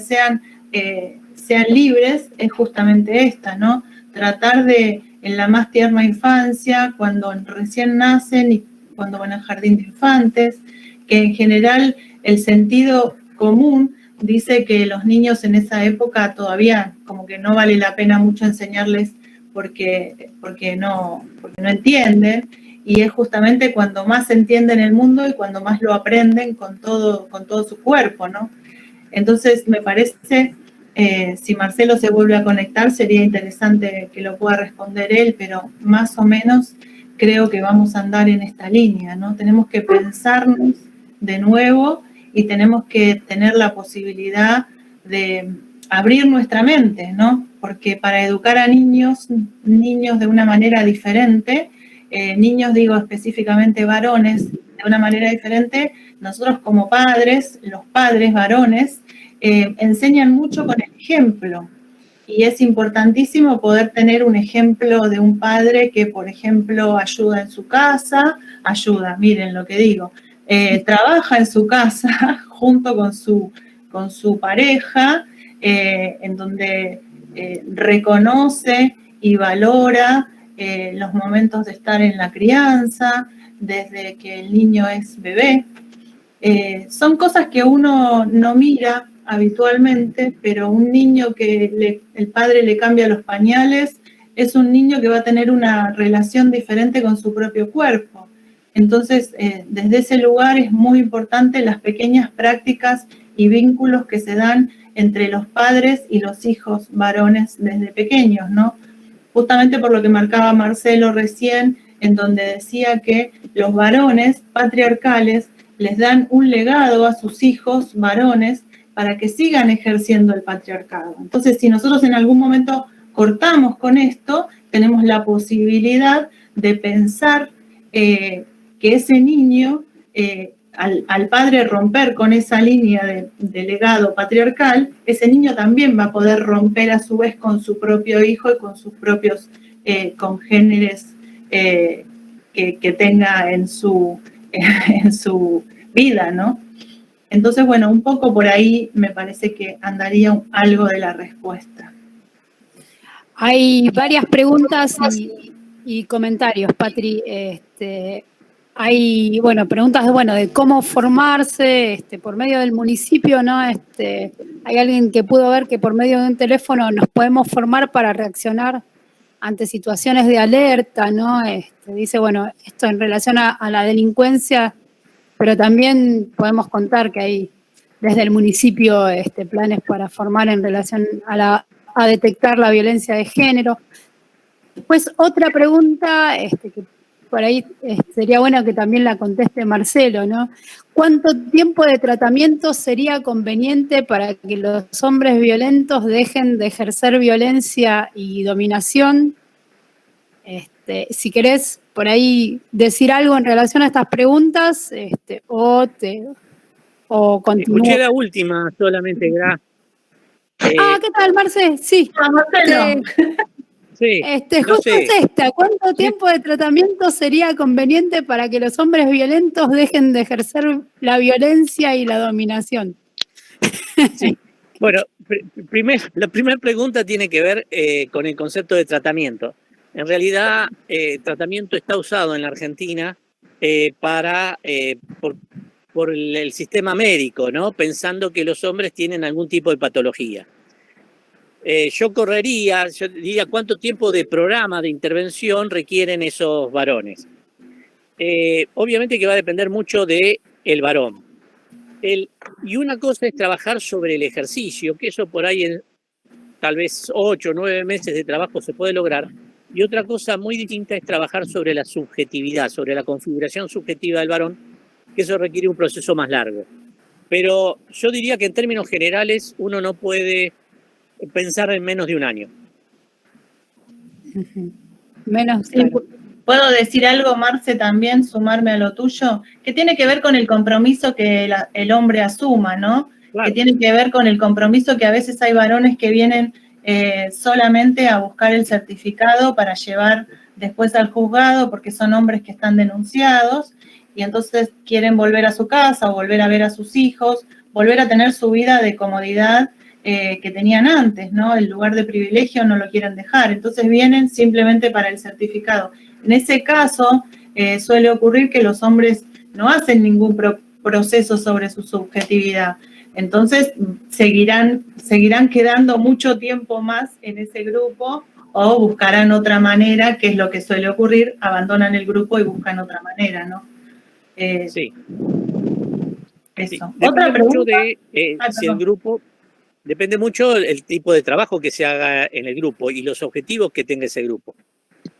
sean libres es justamente esta, ¿no? Tratar de, en la más tierna infancia, cuando recién nacen y cuando van al jardín de infantes, que en general el sentido común dice que los niños en esa época todavía como que no vale la pena mucho enseñarles porque no entienden, y es justamente cuando más entienden el mundo y cuando más lo aprenden con todo su cuerpo, ¿no? Entonces me parece, si Marcelo se vuelve a conectar, sería interesante que lo pueda responder él, pero más o menos creo que vamos a andar en esta línea, ¿no? Tenemos que pensarnos de nuevo y tenemos que tener la posibilidad de abrir nuestra mente, ¿no? Porque para educar a niños de una manera diferente, niños, digo específicamente varones, de una manera diferente, nosotros como padres, los padres varones, enseñan mucho con el ejemplo. Y es importantísimo poder tener un ejemplo de un padre que, por ejemplo, ayuda en su casa, miren lo que digo, trabaja en su casa junto con su pareja, en donde reconoce y valora los momentos de estar en la crianza, desde que el niño es bebé. Son cosas que uno no mira habitualmente, pero un niño que el padre le cambia los pañales es un niño que va a tener una relación diferente con su propio cuerpo. Entonces, desde ese lugar es muy importante las pequeñas prácticas y vínculos que se dan entre los padres y los hijos varones desde pequeños, ¿no? Justamente por lo que marcaba Marcelo recién, en donde decía que los varones patriarcales les dan un legado a sus hijos varones para que sigan ejerciendo el patriarcado. Entonces, si nosotros en algún momento cortamos con esto, tenemos la posibilidad de pensar que ese niño, al padre romper con esa línea de legado patriarcal, ese niño también va a poder romper a su vez con su propio hijo y con sus propios congéneres que tenga en su vida, ¿no? Entonces, bueno, un poco por ahí me parece que andaría algo de la respuesta. Hay varias preguntas y comentarios, Patri. Hay, bueno, preguntas de cómo formarse por medio del municipio, ¿no? Hay alguien que pudo ver que por medio de un teléfono nos podemos formar para reaccionar ante situaciones de alerta, ¿no? Dice, bueno, esto en relación a la delincuencia, pero también podemos contar que hay desde el municipio planes para formar en relación a detectar la violencia de género. Pues otra pregunta que por ahí sería bueno que también la conteste Marcelo, ¿no? ¿Cuánto tiempo de tratamiento sería conveniente para que los hombres violentos dejen de ejercer violencia y dominación? Si querés por ahí decir algo en relación a estas preguntas, o continúo. Escuché la última solamente, Gra. ¿Qué tal, Marce? Sí. Marcelo. Sí, justo es esta. ¿Cuánto tiempo de tratamiento sería conveniente para que los hombres violentos dejen de ejercer la violencia y la dominación? Sí. Bueno, la primera pregunta tiene que ver con el concepto de tratamiento. En realidad, tratamiento está usado en la Argentina por el sistema médico, ¿no? Pensando que los hombres tienen algún tipo de patología. Yo diría cuánto tiempo de programa de intervención requieren esos varones. Obviamente que va a depender mucho del varón. Y una cosa es trabajar sobre el ejercicio, que eso por ahí en tal vez 8 o 9 meses de trabajo se puede lograr. Y otra cosa muy distinta es trabajar sobre la subjetividad, sobre la configuración subjetiva del varón, que eso requiere un proceso más largo. Pero yo diría que en términos generales uno no puede pensar en menos de un año. Menos, sí, claro. ¿Puedo decir algo, Marce, también, sumarme a lo tuyo? Que tiene que ver con el compromiso que el hombre asuma, ¿no? Claro. Que tiene que ver con el compromiso que a veces hay varones que vienen solamente a buscar el certificado para llevar después al juzgado porque son hombres que están denunciados y entonces quieren volver a su casa o volver a ver a sus hijos, volver a tener su vida de comodidad que tenían antes, ¿no? El lugar de privilegio no lo quieren dejar, entonces vienen simplemente para el certificado. En ese caso, suele ocurrir que los hombres no hacen ningún proceso sobre su subjetividad, entonces seguirán quedando mucho tiempo más en ese grupo o buscarán otra manera, que es lo que suele ocurrir, abandonan el grupo y buscan otra manera, ¿no? Sí. Eso. Sí. Otra pregunta. Si el grupo... Depende mucho el tipo de trabajo que se haga en el grupo y los objetivos que tenga ese grupo.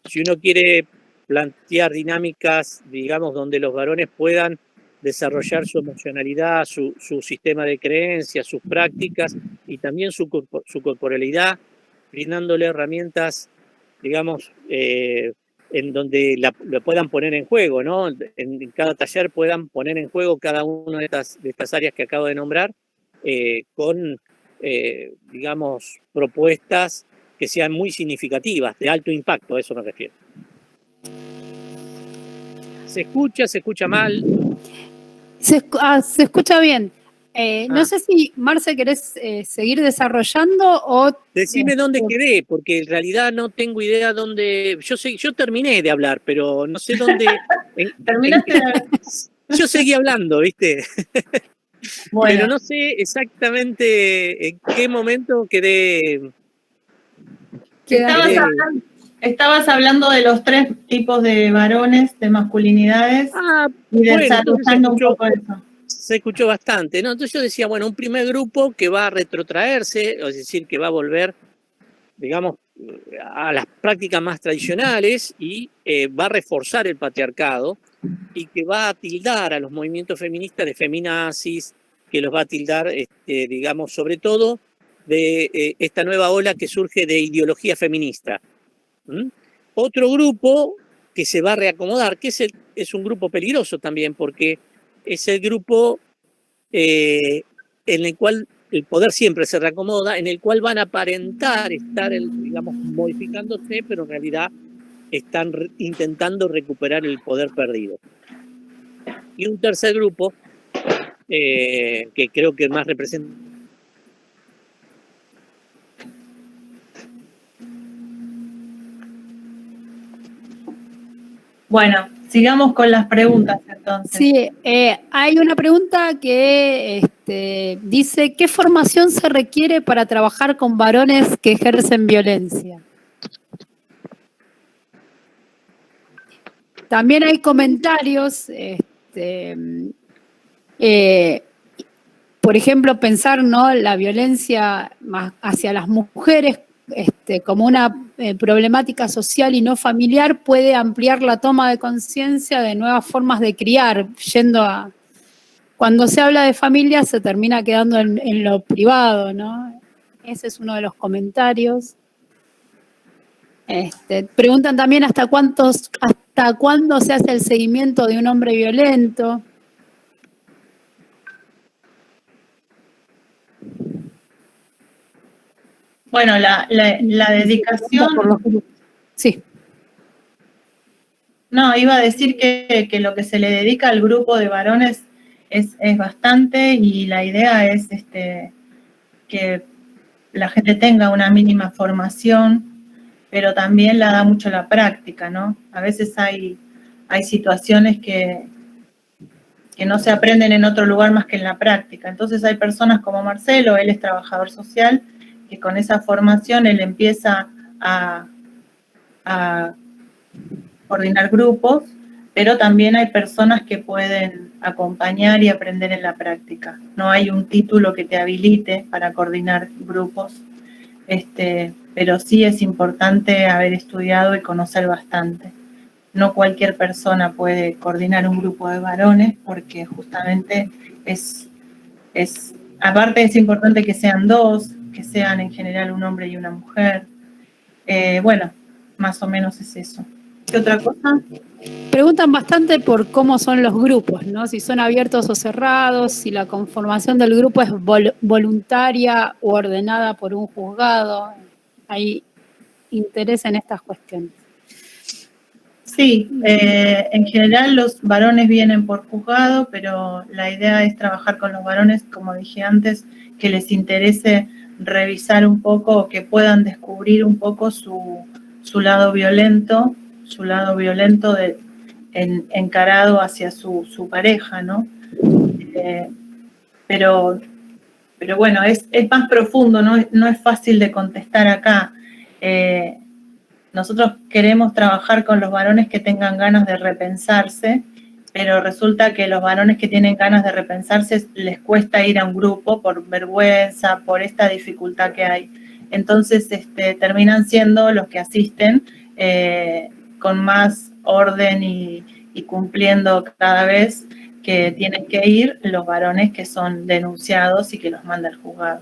Si uno quiere plantear dinámicas, digamos, donde los varones puedan desarrollar su emocionalidad, su sistema de creencias, sus prácticas y también su corporalidad, brindándole herramientas, digamos, en donde lo puedan poner en juego, ¿no? En cada taller puedan poner en juego cada una de estas áreas que acabo de nombrar, con, digamos, propuestas que sean muy significativas, de alto impacto, a eso me refiero. ¿Se escucha mal? Se escucha bien. No sé si, Marce, querés seguir desarrollando o... Decime dónde quedé, porque en realidad no tengo idea dónde... Yo terminé de hablar, pero no sé dónde... ¿Terminaste? Yo seguí hablando, ¿viste? Bueno. Pero no sé exactamente en qué momento quedé... Estabas hablando de los 3 tipos de varones, de masculinidades, y desarrollando un poco eso. Se escuchó bastante, ¿no? Entonces yo decía, bueno, un primer grupo que va a retrotraerse, es decir, que va a volver, digamos, a las prácticas más tradicionales y va a reforzar el patriarcado y que va a tildar a los movimientos feministas de feminazis, que los va a tildar, digamos, sobre todo de esta nueva ola que surge de ideología feminista. Otro grupo que se va a reacomodar, que es un grupo peligroso también, porque es el grupo en el cual el poder siempre se reacomoda, en el cual van a aparentar estar, digamos, modificándose, pero en realidad están intentando recuperar el poder perdido. Y un tercer grupo, que creo que más representa... Bueno, sigamos con las preguntas entonces. Sí, hay una pregunta que dice, ¿qué formación se requiere para trabajar con varones que ejercen violencia? También hay comentarios, por ejemplo, pensar, ¿no?, la violencia hacia las mujeres como una problemática social y no familiar puede ampliar la toma de conciencia de nuevas formas de criar, yendo a... Cuando se habla de familia se termina quedando en lo privado, ¿no? Ese es uno de los comentarios. Preguntan también hasta cuándo se hace el seguimiento de un hombre violento. Bueno, la dedicación... Sí. No, iba a decir que lo que se le dedica al grupo de varones es bastante, y la idea es que la gente tenga una mínima formación, pero también la da mucho la práctica, ¿no? A veces hay situaciones que no se aprenden en otro lugar más que en la práctica. Entonces hay personas como Marcelo, él es trabajador social, que con esa formación él empieza a coordinar grupos, pero también hay personas que pueden acompañar y aprender en la práctica. No hay un título que te habilite para coordinar grupos, pero sí es importante haber estudiado y conocer bastante. No cualquier persona puede coordinar un grupo de varones, porque justamente aparte es importante que sean 2, que sean en general un hombre y una mujer. Bueno, más o menos es eso. ¿Qué otra cosa? Preguntan bastante por cómo son los grupos, ¿no? Si son abiertos o cerrados, si la conformación del grupo es voluntaria o ordenada por un juzgado. Hay interés en estas cuestiones. Sí, en general los varones vienen por juzgado, pero la idea es trabajar con los varones, como dije antes, que les interese revisar un poco, que puedan descubrir un poco su lado violento, encarado hacia su pareja, ¿no? Pero bueno, es más profundo, no es fácil de contestar acá. Nosotros queremos trabajar con los varones que tengan ganas de repensarse, pero resulta que los varones que tienen ganas de repensarse les cuesta ir a un grupo por vergüenza, por esta dificultad que hay. Entonces terminan siendo los que asisten con más orden y cumpliendo cada vez que tienen que ir los varones que son denunciados y que los manda el juzgado.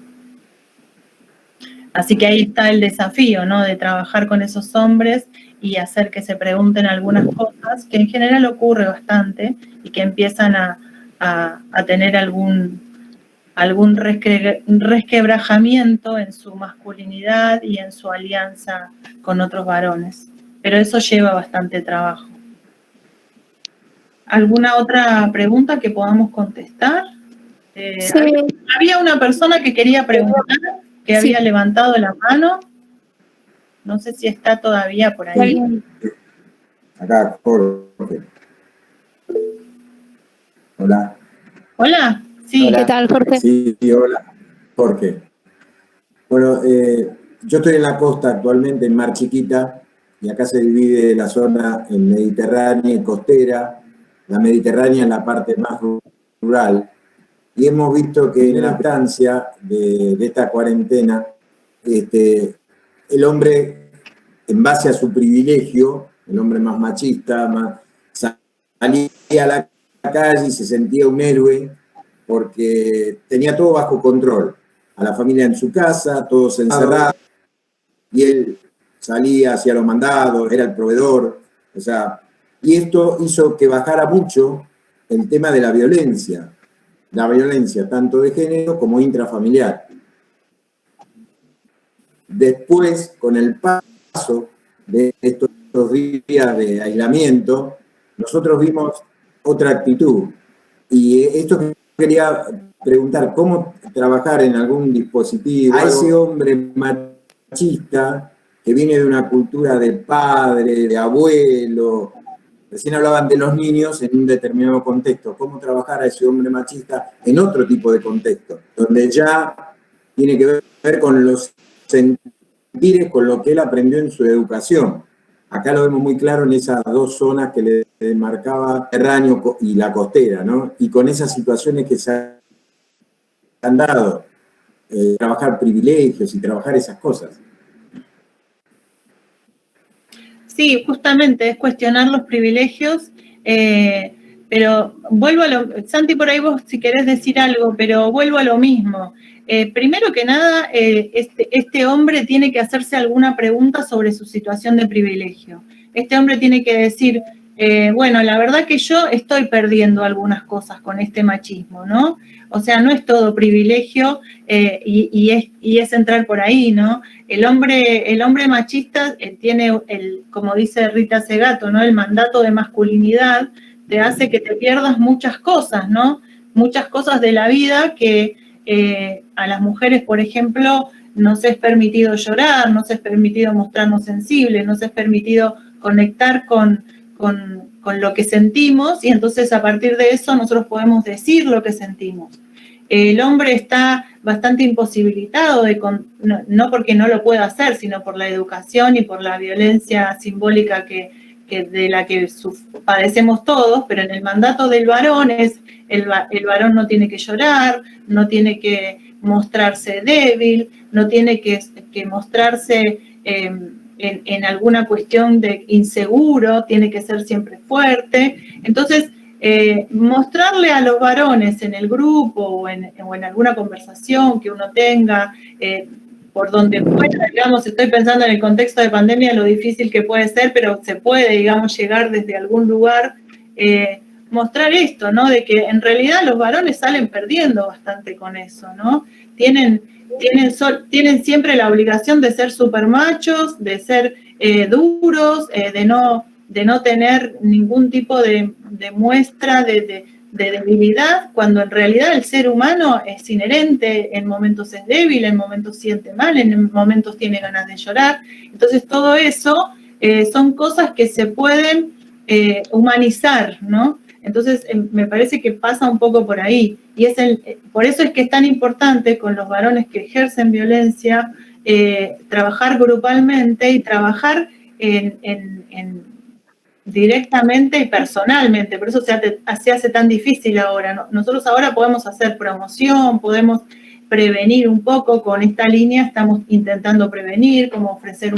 Así que ahí está el desafío, ¿no? De trabajar con esos hombres y hacer que se pregunten algunas cosas, que en general ocurre bastante, y que empiezan a tener algún resquebrajamiento en su masculinidad y en su alianza con otros varones. Pero eso lleva bastante trabajo. ¿Alguna otra pregunta que podamos contestar? Sí. Había una persona que quería preguntar, que había levantado la mano. No sé si está todavía por ahí. Acá, Jorge. Hola. Hola, sí. Hola. ¿Qué tal, Jorge? Sí, hola. Jorge. Bueno, yo estoy en la costa actualmente, en Mar Chiquita, y acá se divide la zona en mediterránea y costera. La mediterránea en la parte más rural. Y hemos visto que en la instancia de esta cuarentena, el hombre, en base a su privilegio, el hombre más machista, salía a la calle y se sentía un héroe porque tenía todo bajo control. A la familia en su casa, todos encerrados, y él salía, hacía los mandados, era el proveedor. O sea, y esto hizo que bajara mucho el tema de la violencia tanto de género como intrafamiliar. Después, con el paso de estos días de aislamiento, nosotros vimos otra actitud. Y esto que quería preguntar, ¿cómo trabajar en algún dispositivo a ese hombre machista que viene de una cultura de padre, de abuelo? Recién hablaban de los niños en un determinado contexto. ¿Cómo trabajar a ese hombre machista en otro tipo de contexto? Donde ya tiene que ver con los sentires, con lo que él aprendió en su educación. Acá lo vemos muy claro en esas dos zonas que le marcaba Mediterráneo y la costera, ¿no? Y con esas situaciones que se han dado, trabajar privilegios y trabajar esas cosas. Sí, justamente es cuestionar los privilegios, pero vuelvo a lo... Santi, por ahí vos si querés decir algo, pero vuelvo a lo mismo. Primero que nada, este hombre tiene que hacerse alguna pregunta sobre su situación de privilegio. Este hombre tiene que decir, bueno, la verdad que yo estoy perdiendo algunas cosas con este machismo, ¿no? O sea, no es todo privilegio y es entrar por ahí, ¿no? El hombre machista tiene, como dice Rita Segato, ¿no? El mandato de masculinidad te hace que te pierdas muchas cosas, ¿no? Muchas cosas de la vida que a las mujeres, por ejemplo, nos es permitido llorar, nos es permitido mostrarnos sensibles, nos es permitido conectar con lo que sentimos, y entonces a partir de eso nosotros podemos decir lo que sentimos. El hombre está bastante imposibilitado, no porque no lo pueda hacer, sino por la educación y por la violencia simbólica de la que padecemos todos, pero en el mandato del varón el varón no tiene que llorar, no tiene que mostrarse débil, no tiene que mostrarse en alguna cuestión de inseguro, tiene que ser siempre fuerte. Entonces, mostrarle a los varones en el grupo o en alguna conversación que uno tenga, por donde fuera, digamos, estoy pensando en el contexto de pandemia, lo difícil que puede ser, pero se puede, digamos, llegar desde algún lugar, mostrar esto, ¿no? De que en realidad los varones salen perdiendo bastante con eso, ¿no? Tienen siempre la obligación de ser supermachos, de ser duros, de no tener ningún tipo de muestra de debilidad, cuando en realidad el ser humano es inherente, en momentos es débil, en momentos siente mal, en momentos tiene ganas de llorar. Entonces todo eso son cosas que se pueden humanizar, ¿no? Entonces me parece que pasa un poco por ahí, y por eso es que es tan importante con los varones que ejercen violencia, trabajar grupalmente y trabajar directamente y personalmente. Por eso se hace tan difícil ahora. Nosotros ahora podemos hacer promoción, podemos prevenir un poco con esta línea, estamos intentando prevenir, como ofrecer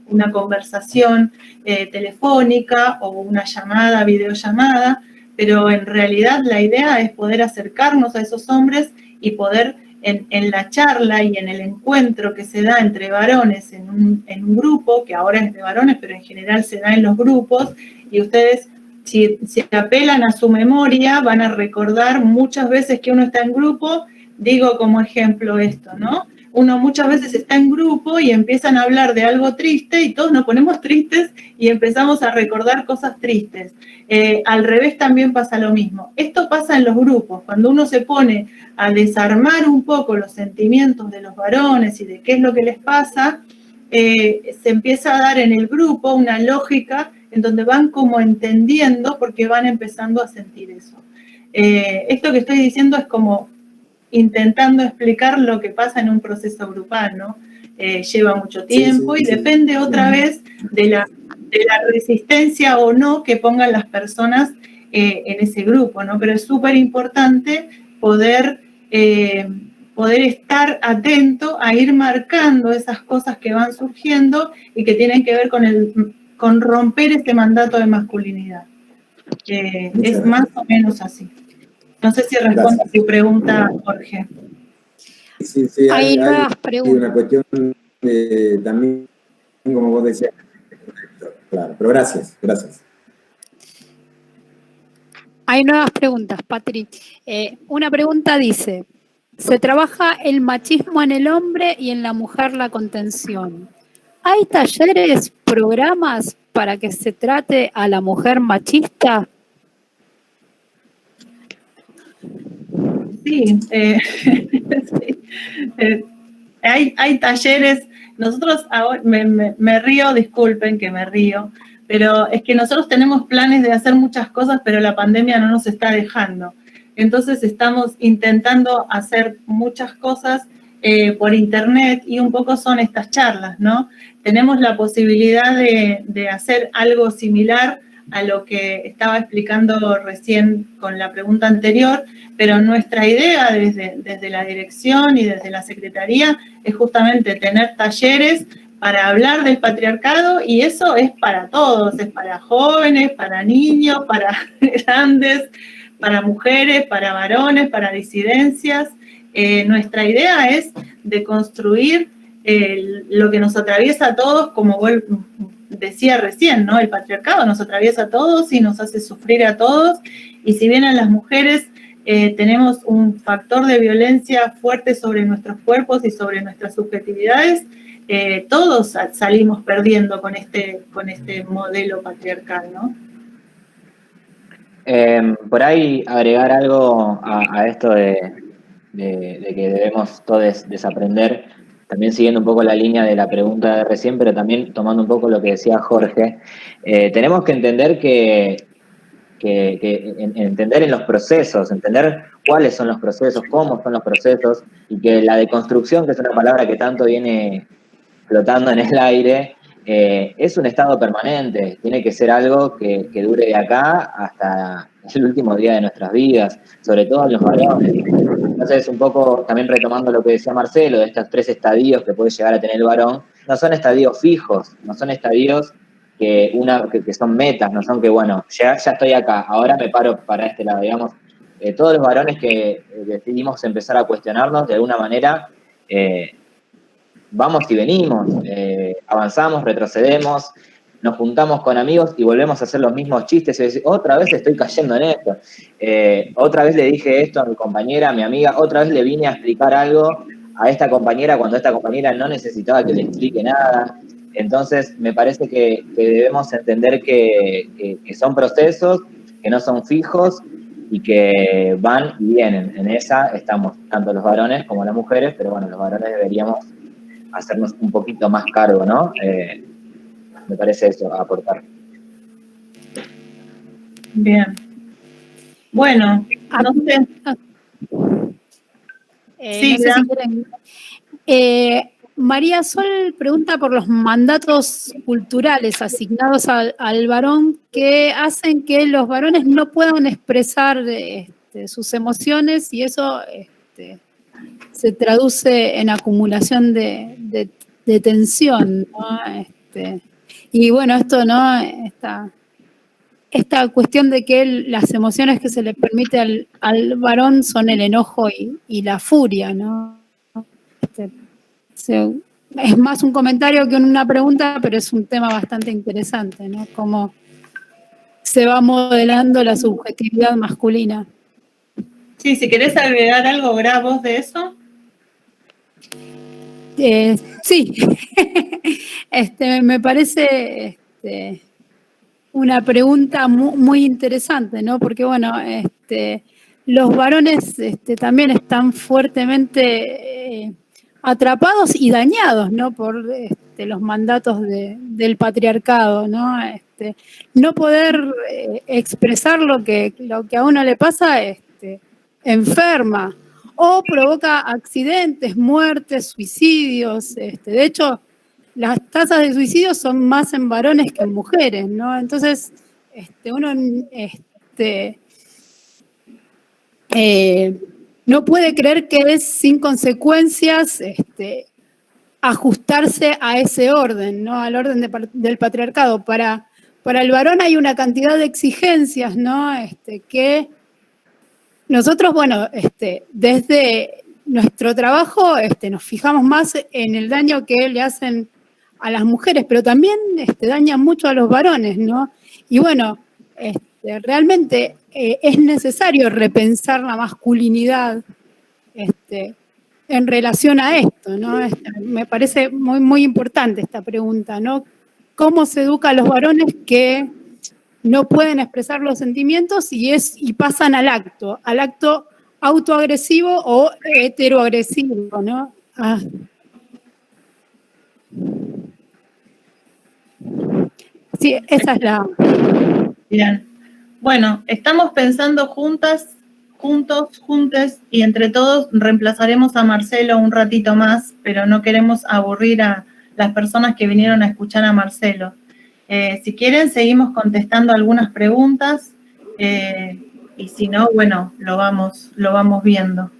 una conversación telefónica o una llamada, videollamada, pero en realidad la idea es poder acercarnos a esos hombres y poder en la charla y en el encuentro que se da entre varones en un grupo, que ahora es de varones, pero en general se da en los grupos, y ustedes, si apelan a su memoria, van a recordar muchas veces que uno está en grupo. Digo como ejemplo esto, ¿no? Uno muchas veces está en grupo y empiezan a hablar de algo triste y todos nos ponemos tristes y empezamos a recordar cosas tristes. Al revés también pasa lo mismo. Esto pasa en los grupos. Cuando uno se pone a desarmar un poco los sentimientos de los varones y de qué es lo que les pasa, se empieza a dar en el grupo una lógica en donde van como entendiendo porque van empezando a sentir eso. Esto que estoy diciendo es como intentando explicar lo que pasa en un proceso grupal, ¿no? Lleva mucho tiempo y depende otra vez de la resistencia o no que pongan las personas en ese grupo, ¿no? Pero es súper importante poder estar atento a ir marcando esas cosas que van surgiendo y que tienen que ver con romper este mandato de masculinidad. Es más o menos así. No sé si responde a tu pregunta, Jorge. Sí, hay nuevas preguntas. Una cuestión también, como vos decías, claro, pero gracias. Hay nuevas preguntas, Patri. Una pregunta dice, ¿se trabaja el machismo en el hombre y en la mujer la contención? ¿Hay talleres, programas para que se trate a la mujer machista? Sí, sí. Hay talleres. Nosotros ahora, me río, disculpen que me río, pero es que nosotros tenemos planes de hacer muchas cosas, pero la pandemia no nos está dejando. Entonces estamos intentando hacer muchas cosas por internet y un poco son estas charlas, ¿no? Tenemos la posibilidad de hacer algo similar a lo que estaba explicando recién con la pregunta anterior, pero nuestra idea desde la dirección y desde la Secretaría es justamente tener talleres para hablar del patriarcado, y eso es para todos, es para jóvenes, para niños, para grandes, para mujeres, para varones, para disidencias. Nuestra idea es de construir lo que nos atraviesa a todos, como decía recién, ¿no? El patriarcado nos atraviesa a todos y nos hace sufrir a todos, y si bien a las mujeres tenemos un factor de violencia fuerte sobre nuestros cuerpos y sobre nuestras subjetividades, todos salimos perdiendo con este modelo patriarcal, ¿no? Por ahí agregar algo a esto de que debemos todos desaprender, también siguiendo un poco la línea de la pregunta de recién, pero también tomando un poco lo que decía Jorge. Tenemos que entender entender en los procesos, entender cuáles son los procesos, cómo son los procesos, y que la deconstrucción, que es una palabra que tanto viene flotando en el aire, es un estado permanente, tiene que ser algo que dure de acá hasta el último día de nuestras vidas, sobre todo en los varones. Entonces, un poco también retomando lo que decía Marcelo, de estos 3 estadios que puede llegar a tener el varón, no son estadios fijos, no son estadios que son metas, no son que, bueno, ya estoy acá, ahora me paro para este lado, digamos. Todos los varones que decidimos empezar a cuestionarnos, de alguna manera, vamos y venimos, avanzamos, retrocedemos, nos juntamos con amigos y volvemos a hacer los mismos chistes y decir, otra vez estoy cayendo en esto, otra vez le dije esto a mi compañera, a mi amiga, otra vez le vine a explicar algo a esta compañera cuando esta compañera no necesitaba que le explique nada. Entonces me parece que debemos entender que son procesos, que no son fijos y que van y vienen. En esa estamos tanto los varones como las mujeres, pero bueno, los varones deberíamos hacernos un poquito más cargo, ¿no? Me parece eso, aportar. Bien. Bueno, no sé. Sí, no sé si quieren. María Sol pregunta por los mandatos culturales asignados al varón que hacen que los varones no puedan expresar sus emociones, y eso se traduce en acumulación de tensión, ¿no? Y bueno, esto, ¿no? Esta cuestión de que las emociones que se le permite al varón son el enojo y la furia, ¿no? Es más un comentario que una pregunta, pero es un tema bastante interesante, ¿no? Cómo se va modelando la subjetividad masculina. Sí, si querés agregar algo, Gra, vos de eso. Sí, me parece una pregunta muy interesante, ¿no? Porque, bueno, los varones también están fuertemente atrapados y dañados, ¿no? Por los mandatos del patriarcado, ¿no? No poder expresar lo que a uno le pasa, enferma o provoca accidentes, muertes, suicidios. De hecho, las tasas de suicidio son más en varones que en mujeres, ¿no? Entonces, uno no puede creer que es sin consecuencias ajustarse a ese orden, ¿no? Al orden del patriarcado. Para el varón hay una cantidad de exigencias, ¿no? Que nosotros, bueno, desde nuestro trabajo nos fijamos más en el daño que le hacen a las mujeres, pero también dañan mucho a los varones, ¿no? Y bueno, realmente es necesario repensar la masculinidad en relación a esto, ¿no? Me parece muy importante esta pregunta, ¿no? ¿Cómo se educa a los varones que no pueden expresar los sentimientos y pasan al acto autoagresivo o heteroagresivo, ¿no? Sí, esa es la... Bien. Bueno, estamos pensando juntos, juntes, y entre todos reemplazaremos a Marcelo un ratito más, pero no queremos aburrir a las personas que vinieron a escuchar a Marcelo. Si quieren, seguimos contestando algunas preguntas, y si no, bueno, lo vamos viendo.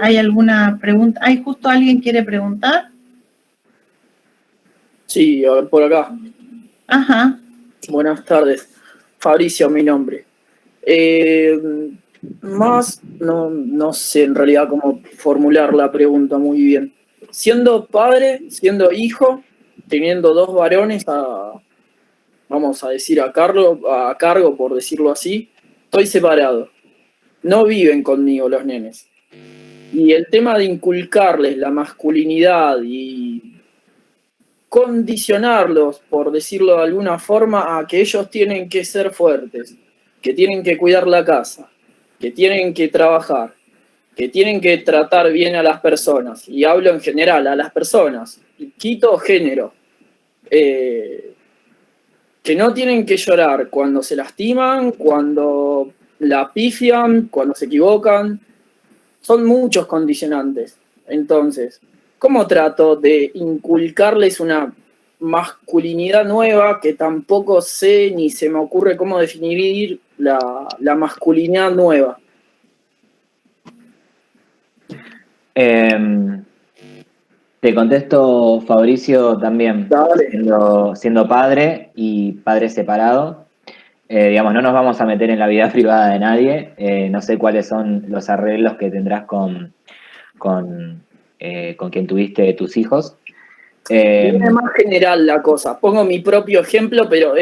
¿Hay alguna pregunta? ¿Hay justo alguien quiere preguntar? Sí, a ver, por acá. Ajá. Buenas tardes. Fabricio, mi nombre. No sé en realidad cómo formular la pregunta muy bien. Siendo padre, siendo hijo, teniendo dos varones vamos a decir a cargo, por decirlo así, estoy separado. No viven conmigo los nenes. Y el tema de inculcarles la masculinidad y condicionarlos, por decirlo de alguna forma, a que ellos tienen que ser fuertes, que tienen que cuidar la casa, que tienen que trabajar, que tienen que tratar bien a las personas, y hablo en general, a las personas, quito género, que no tienen que llorar cuando se lastiman, cuando la pifian, cuando se equivocan, son muchos condicionantes. Entonces, ¿cómo trato de inculcarles una masculinidad nueva que tampoco sé ni se me ocurre cómo definir la masculinidad nueva? Te contesto, Fabricio, también, siendo padre y padre separado. Digamos, no nos vamos a meter en la vida privada de nadie. No sé cuáles son los arreglos que tendrás con quien tuviste tus hijos. Es más general la cosa. Pongo mi propio ejemplo, pero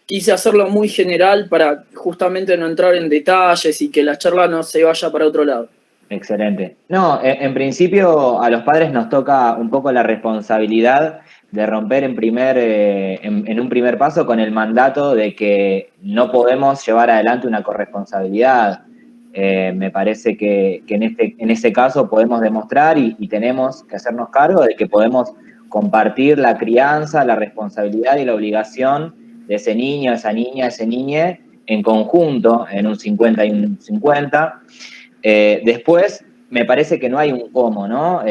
quise hacerlo muy general para justamente no entrar en detalles y que la charla no se vaya para otro lado. Excelente. No, en principio a los padres nos toca un poco la responsabilidad de romper en un primer paso con el mandato de que no podemos llevar adelante una corresponsabilidad. Me parece que en ese caso podemos demostrar y tenemos que hacernos cargo de que podemos compartir la crianza, la responsabilidad y la obligación de ese niño, esa niña, ese niñe en conjunto, en un 50 y un 50. Después, me parece que no hay un cómo, ¿no?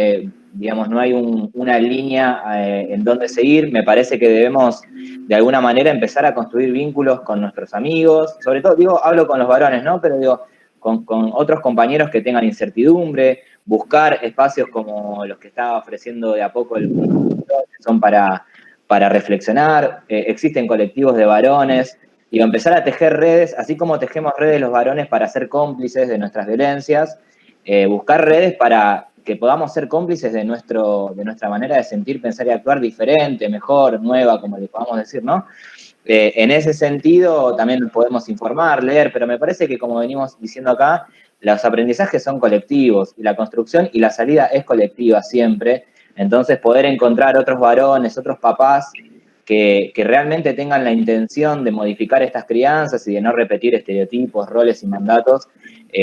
Digamos, no hay una línea en donde seguir. Me parece que debemos, de alguna manera, empezar a construir vínculos con nuestros amigos. Sobre todo, hablo con los varones, ¿no? Pero con otros compañeros que tengan incertidumbre, buscar espacios como los que está ofreciendo de a poco el que son para reflexionar. Existen colectivos de varones. Empezar a tejer redes, así como tejemos redes los varones para ser cómplices de nuestras violencias, buscar redes para que podamos ser cómplices de nuestra manera de sentir, pensar y actuar diferente, mejor, nueva, como le podamos decir, ¿no? En ese sentido también nos podemos informar, leer, pero me parece que, como venimos diciendo acá, los aprendizajes son colectivos y la construcción y la salida es colectiva siempre. Entonces, poder encontrar otros varones, otros papás que realmente tengan la intención de modificar estas crianzas y de no repetir estereotipos, roles y mandatos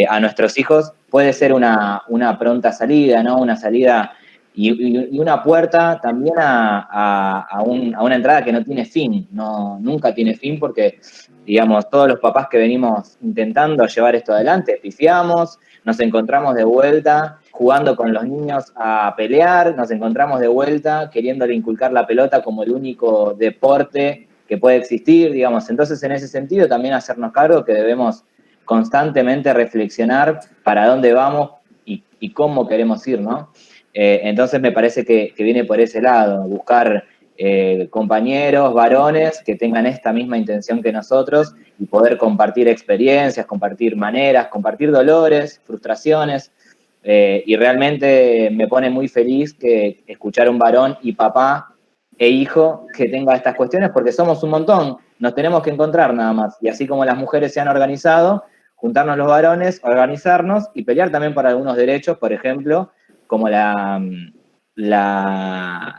a nuestros hijos puede ser una pronta salida, ¿no? Una salida y una puerta también a una entrada que no tiene fin, nunca tiene fin porque, digamos, todos los papás que venimos intentando llevar esto adelante, pifiamos, nos encontramos de vuelta jugando con los niños a pelear, nos encontramos de vuelta queriéndole inculcar la pelota como el único deporte que puede existir, digamos. Entonces, en ese sentido, también hacernos cargo que debemos constantemente reflexionar para dónde vamos y cómo queremos ir, ¿no? Entonces me parece que viene por ese lado, buscar compañeros, varones que tengan esta misma intención que nosotros y poder compartir experiencias, compartir maneras, compartir dolores, frustraciones. Y realmente me pone muy feliz que escuchar un varón y papá e hijo que tenga estas cuestiones, porque somos un montón, nos tenemos que encontrar nada más. Y así como las mujeres se han organizado, juntarnos los varones, organizarnos y pelear también por algunos derechos, por ejemplo, como la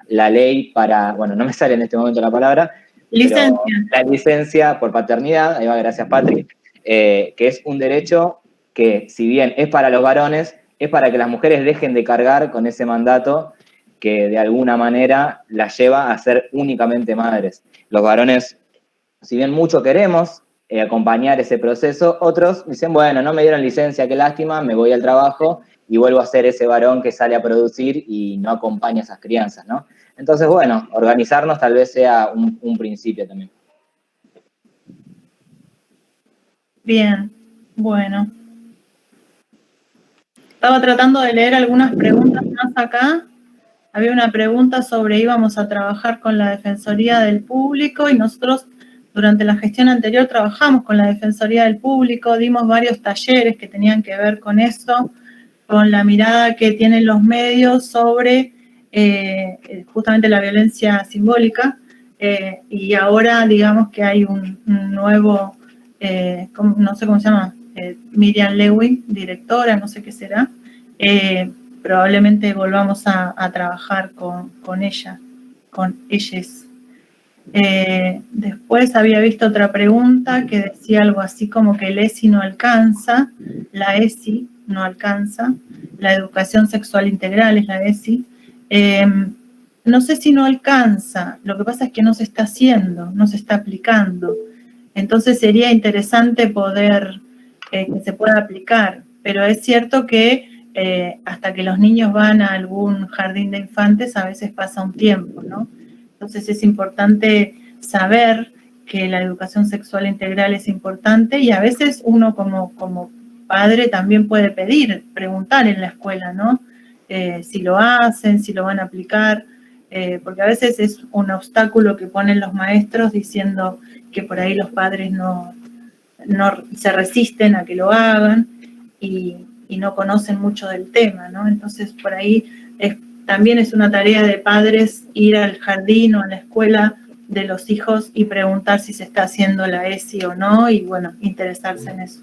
ley para, bueno, no me sale en este momento la palabra, Licencia. la licencia por paternidad, ahí va, gracias Patri, que es un derecho que, si bien es para los varones, es para que las mujeres dejen de cargar con ese mandato que de alguna manera las lleva a ser únicamente madres. Los varones, si bien mucho queremos acompañar ese proceso, otros dicen, bueno, no me dieron licencia, qué lástima, me voy al trabajo y vuelvo a ser ese varón que sale a producir y no acompaña esas crianzas, ¿no? Entonces, bueno, organizarnos tal vez sea un principio también. Bien, bueno. Estaba tratando de leer algunas preguntas más acá. Había una pregunta sobre íbamos a trabajar con la Defensoría del Público y nosotros durante la gestión anterior trabajamos con la Defensoría del Público, dimos varios talleres que tenían que ver con eso, con la mirada que tienen los medios sobre justamente la violencia simbólica, y ahora digamos que hay un nuevo, no sé cómo se llama, Miriam Lewin, directora, no sé qué será, probablemente volvamos a trabajar con ella, con ellas. Después había visto otra pregunta que decía algo así como que el ESI no alcanza, la ESI no alcanza, la educación sexual integral es la ESI. No sé si no alcanza, lo que pasa es que no se está haciendo, no se está aplicando. Entonces sería interesante poder que se pueda aplicar, pero es cierto que hasta que los niños van a algún jardín de infantes a veces pasa un tiempo, ¿no? Entonces es importante saber que la educación sexual integral es importante y a veces uno como padre también puede pedir, preguntar en la escuela, ¿no? Si lo hacen, si lo van a aplicar, porque a veces es un obstáculo que ponen los maestros diciendo que por ahí los padres no se resisten a que lo hagan y no conocen mucho del tema, ¿no? Entonces por ahí también es una tarea de padres ir al jardín o a la escuela de los hijos y preguntar si se está haciendo la ESI o no y, bueno, interesarse en eso.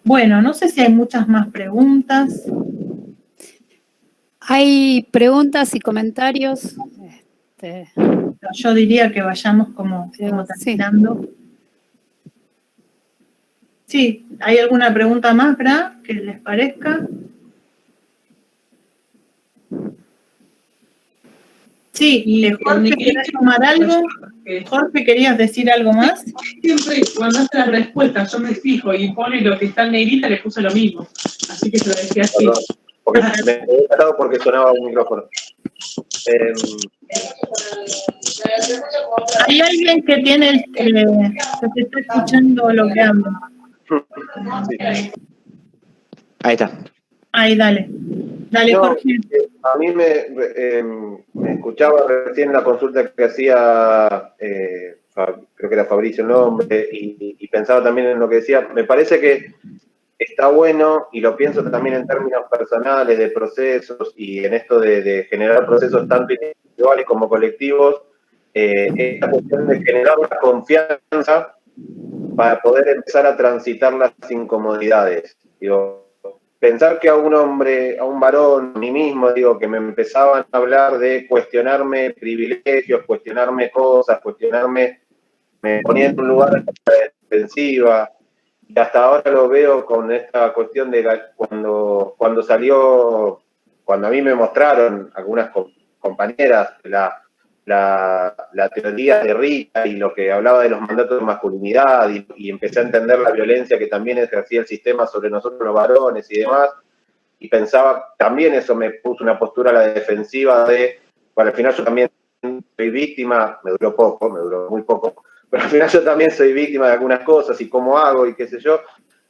Bueno, no sé si hay muchas más preguntas. Hay preguntas y comentarios. Yo diría que vayamos como terminando. Sí, ¿hay alguna pregunta más, ¿verdad? Que les parezca. Sí, Jorge, ¿querés tomar algo? Jorge, ¿querías decir algo más? Siempre cuando hace la respuesta yo me fijo y pone lo que está en negrita, le puse lo mismo. Así que se lo decía así. Perdón, porque me he tratado porque sonaba un micrófono. Hay alguien que tiene que te está escuchando lo que hablo. Sí. Ahí está. Ahí, dale. Dale, No, Jorge. a mí me escuchaba recién la consulta que hacía, creo que era Fabricio el nombre, y pensaba también en lo que decía. Me parece que está bueno, y lo pienso también en términos personales, de procesos, y en esto de generar procesos tanto individuales como colectivos, esta cuestión de generar la confianza para poder empezar a transitar las incomodidades. Digo, pensar que a un hombre, a un varón, a mí mismo, digo, que me empezaban a hablar de cuestionarme privilegios, cuestionarme cosas, me ponía en un lugar de defensiva, y hasta ahora lo veo con esta cuestión de cuando a mí me mostraron algunas compañeras la teoría de Rita y lo que hablaba de los mandatos de masculinidad, y empecé a entender la violencia que también ejercía el sistema sobre nosotros los varones y demás, y pensaba, también eso me puso una postura a la defensiva de, bueno, al final yo también soy víctima, me duró muy poco, pero al final yo también soy víctima de algunas cosas y cómo hago y qué sé yo,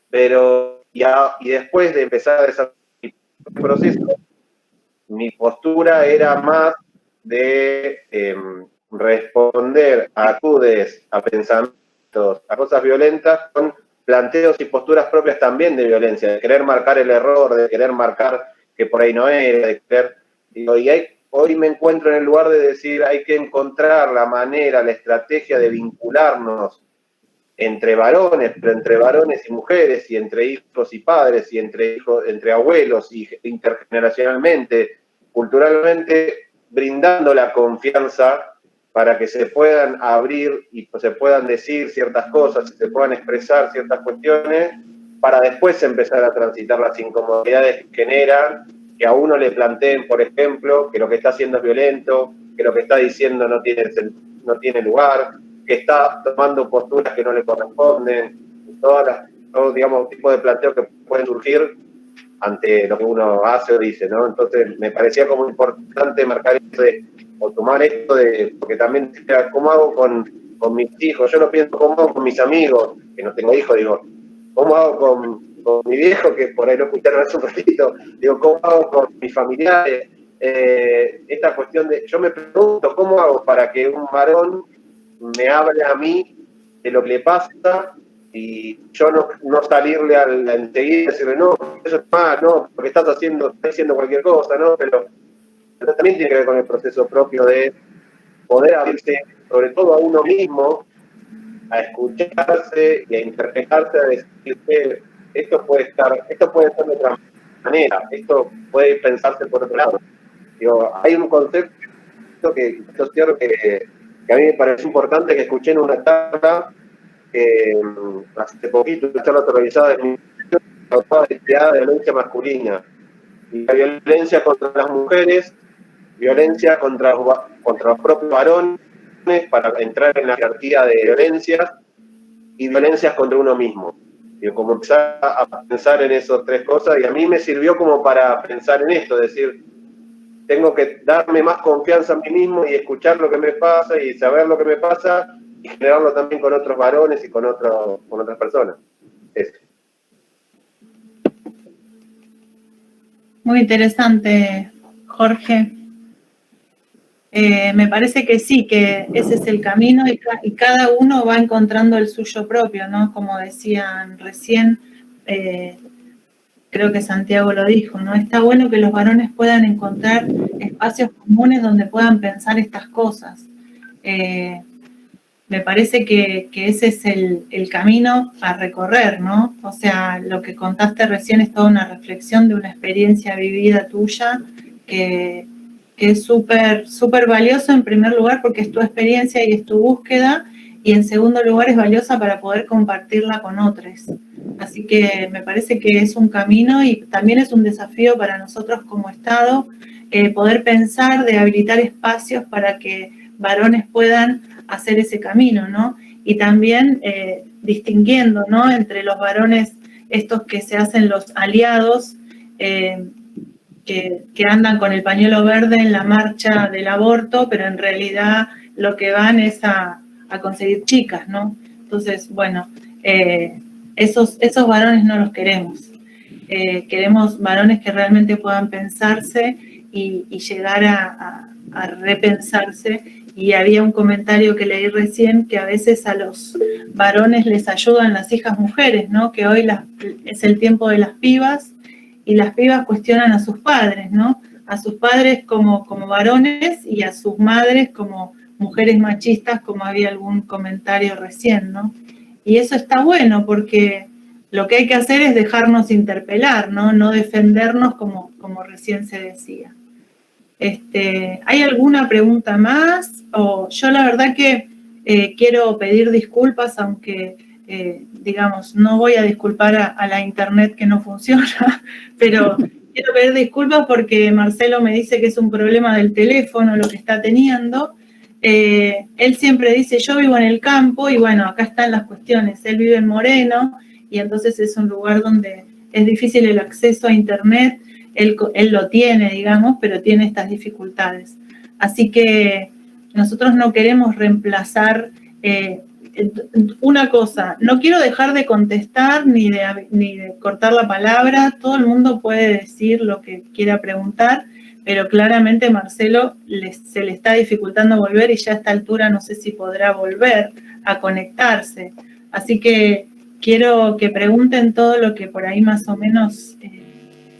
pero y después de empezar a desarrollar el proceso, mi postura era más de responder a acudes, a pensamientos, a cosas violentas con planteos y posturas propias también de violencia, de querer marcar el error, de querer marcar que por ahí no era, de querer... Hoy me encuentro en el lugar de decir hay que encontrar la manera, la estrategia de vincularnos entre varones, pero entre varones y mujeres, y entre hijos y padres, y entre abuelos, y intergeneracionalmente, culturalmente, brindando la confianza para que se puedan abrir y se puedan decir ciertas cosas, y se puedan expresar ciertas cuestiones, para después empezar a transitar las incomodidades que generan, que a uno le planteen, por ejemplo, que lo que está haciendo es violento, que lo que está diciendo no tiene lugar, que está tomando posturas que no le corresponden, todo digamos, tipo de planteo que pueden surgir ante lo que uno hace o dice, ¿no? Entonces me parecía como importante marcar eso o tomar esto porque también, ¿cómo hago con mis hijos? Yo lo pienso, ¿cómo hago con mis amigos? Que no tengo hijos, digo, ¿cómo hago con mi viejo, que por ahí lo escucharon hace un ratito? Digo, ¿cómo hago con mis familiares? Esta cuestión yo me pregunto, ¿cómo hago para que un varón me hable a mí de lo que le pasa y yo no salirle enseguida y decirle, no, eso es mal, no, porque estás haciendo cualquier cosa, ¿no? Pero también tiene que ver con el proceso propio de poder abrirse, sobre todo a uno mismo, a escucharse y a interpretarse, a decir que esto puede ser de otra manera, esto puede pensarse por otro lado. Digo, hay un concepto que a mí me parece importante, que escuché en una charla hace poquito, una charla televisada de mi de violencia masculina, y la violencia contra las mujeres, violencia contra los propios varones para entrar en la jerarquía de violencias, y violencias contra uno mismo. Y como empezar a pensar en esas tres cosas, y a mí me sirvió como para pensar en esto, decir, tengo que darme más confianza a mí mismo y escuchar lo que me pasa y saber lo que me pasa y generarlo también con otros varones y con otras personas. Eso. Muy interesante, Jorge. Me parece que sí, que ese es el camino y cada uno va encontrando el suyo propio, ¿no? Como decían recién, creo que Santiago lo dijo, ¿no? Está bueno que los varones puedan encontrar espacios comunes donde puedan pensar estas cosas. Me parece que ese es el camino a recorrer, ¿no? O sea, lo que contaste recién es toda una reflexión de una experiencia vivida tuya que es súper, súper valioso en primer lugar porque es tu experiencia y es tu búsqueda, y en segundo lugar es valiosa para poder compartirla con otros. Así que me parece que es un camino y también es un desafío para nosotros como Estado poder pensar de habilitar espacios para que varones puedan hacer ese camino, ¿no? Y también distinguiendo, ¿no? Entre los varones estos que se hacen los aliados, que andan con el pañuelo verde en la marcha del aborto, pero en realidad lo que van es a conseguir chicas, ¿no? Entonces, bueno, esos varones no los queremos. Queremos varones que realmente puedan pensarse y llegar a repensarse y había un comentario que leí recién que a veces a los varones les ayudan las hijas mujeres, ¿no? Que hoy es el tiempo de las pibas y las pibas cuestionan a sus padres, ¿no? A sus padres como varones y a sus madres como mujeres machistas, como había algún comentario recién, ¿no? Y eso está bueno porque lo que hay que hacer es dejarnos interpelar, ¿no? No defendernos como recién se decía. ¿Hay alguna pregunta más? O yo la verdad que quiero pedir disculpas, aunque, digamos, no voy a disculpar a la internet que no funciona, pero quiero pedir disculpas porque Marcelo me dice que es un problema del teléfono lo que está teniendo. Él siempre dice, yo vivo en el campo, y bueno, acá están las cuestiones. Él vive en Moreno, y entonces es un lugar donde es difícil el acceso a internet. Él lo tiene, digamos, pero tiene estas dificultades. Así que nosotros no queremos reemplazar una cosa. No quiero dejar de contestar ni de cortar la palabra. Todo el mundo puede decir lo que quiera preguntar, pero claramente Marcelo se le está dificultando volver y ya a esta altura no sé si podrá volver a conectarse. Así que quiero que pregunten todo lo que por ahí más o menos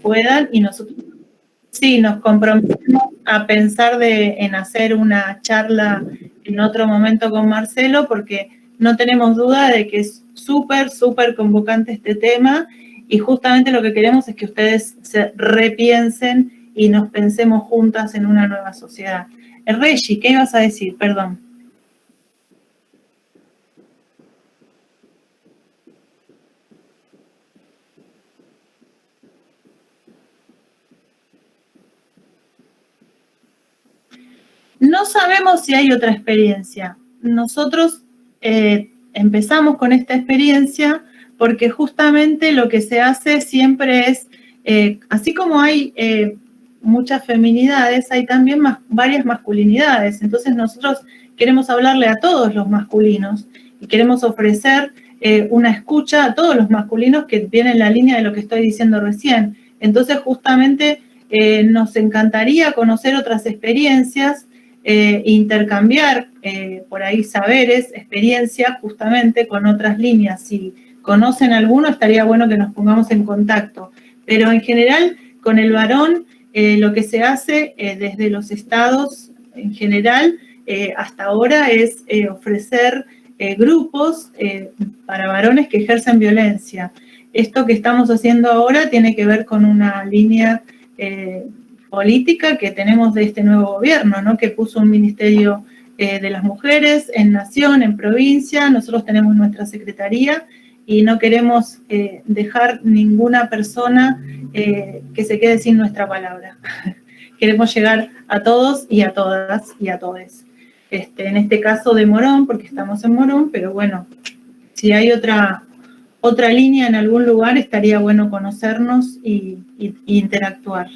puedan, y nosotros sí nos comprometemos a pensar en hacer una charla en otro momento con Marcelo, porque no tenemos duda de que es súper, súper convocante este tema, y justamente lo que queremos es que ustedes se repiensen y nos pensemos juntas en una nueva sociedad. Reggie, ¿qué ibas a decir? Perdón. No sabemos si hay otra experiencia. Nosotros empezamos con esta experiencia porque justamente lo que se hace siempre es, así como hay muchas feminidades, hay también varias masculinidades. Entonces nosotros queremos hablarle a todos los masculinos y queremos ofrecer una escucha a todos los masculinos que vienen en la línea de lo que estoy diciendo recién. Entonces justamente nos encantaría conocer otras experiencias, intercambiar por ahí saberes, experiencias justamente con otras líneas. Si conocen alguno, estaría bueno que nos pongamos en contacto. Pero en general, con el varón, lo que se hace desde los estados en general hasta ahora es ofrecer grupos para varones que ejercen violencia. Esto que estamos haciendo ahora tiene que ver con una línea política que tenemos de este nuevo gobierno, ¿no? Que puso un ministerio de las mujeres en nación, en provincia. Nosotros tenemos nuestra secretaría y no queremos dejar ninguna persona que se quede sin nuestra palabra. Queremos llegar a todos y a todas y a todes. En este caso de Morón, porque estamos en Morón, pero bueno, si hay otra línea en algún lugar, estaría bueno conocernos y interactuar.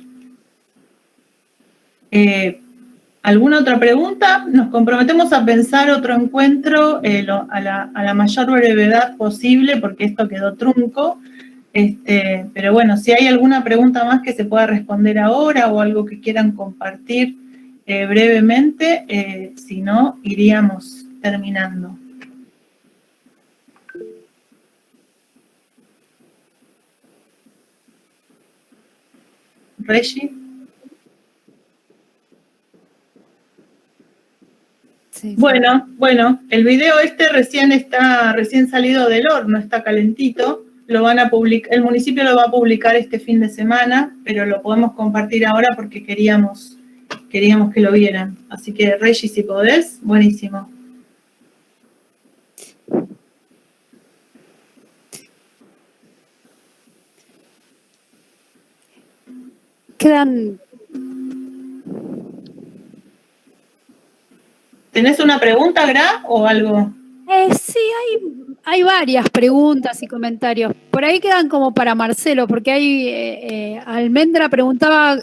¿Alguna otra pregunta? Nos comprometemos a pensar otro encuentro a la mayor brevedad posible, porque esto quedó trunco. Pero bueno, si hay alguna pregunta más que se pueda responder ahora o algo que quieran compartir brevemente, si no, iríamos terminando. Reggie. Sí. Bueno, el video recién salido del horno, está calentito. Lo van a publicar, el municipio lo va a publicar este fin de semana, pero lo podemos compartir ahora porque queríamos que lo vieran. Así que, Reggie, si podés, buenísimo. ¿Tenés una pregunta, Gra, o algo? Sí, hay varias preguntas y comentarios. Por ahí quedan como para Marcelo, porque hay Almendra preguntaba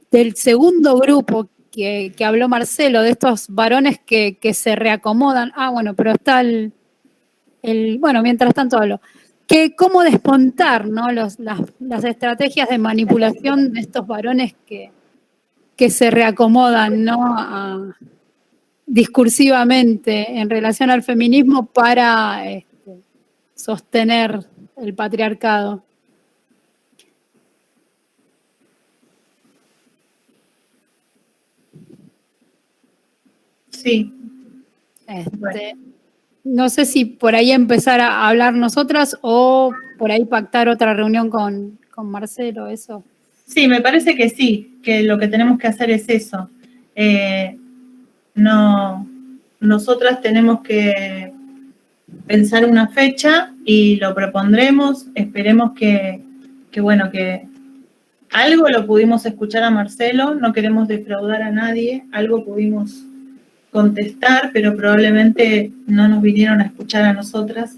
del segundo grupo que habló Marcelo, de estos varones que se reacomodan. Bueno, pero está bueno, mientras tanto hablo. ¿Cómo despontar, ¿no? las estrategias de manipulación de estos varones que se reacomodan, ¿no? discursivamente en relación al feminismo para sostener el patriarcado. Sí. No sé si por ahí empezar a hablar nosotras o por ahí pactar otra reunión con Marcelo, eso. Sí, me parece que sí, que lo que tenemos que hacer es eso. Nosotras tenemos que pensar una fecha y lo propondremos. Esperemos que algo lo pudimos escuchar a Marcelo, no queremos defraudar a nadie, algo pudimos contestar, pero probablemente no nos vinieron a escuchar a nosotras.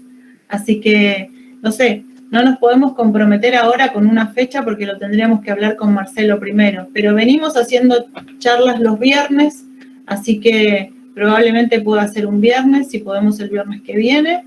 Así que, no sé, no nos podemos comprometer ahora con una fecha porque lo tendríamos que hablar con Marcelo primero. Pero venimos haciendo charlas los viernes, así que probablemente pueda ser un viernes, si podemos el viernes que viene,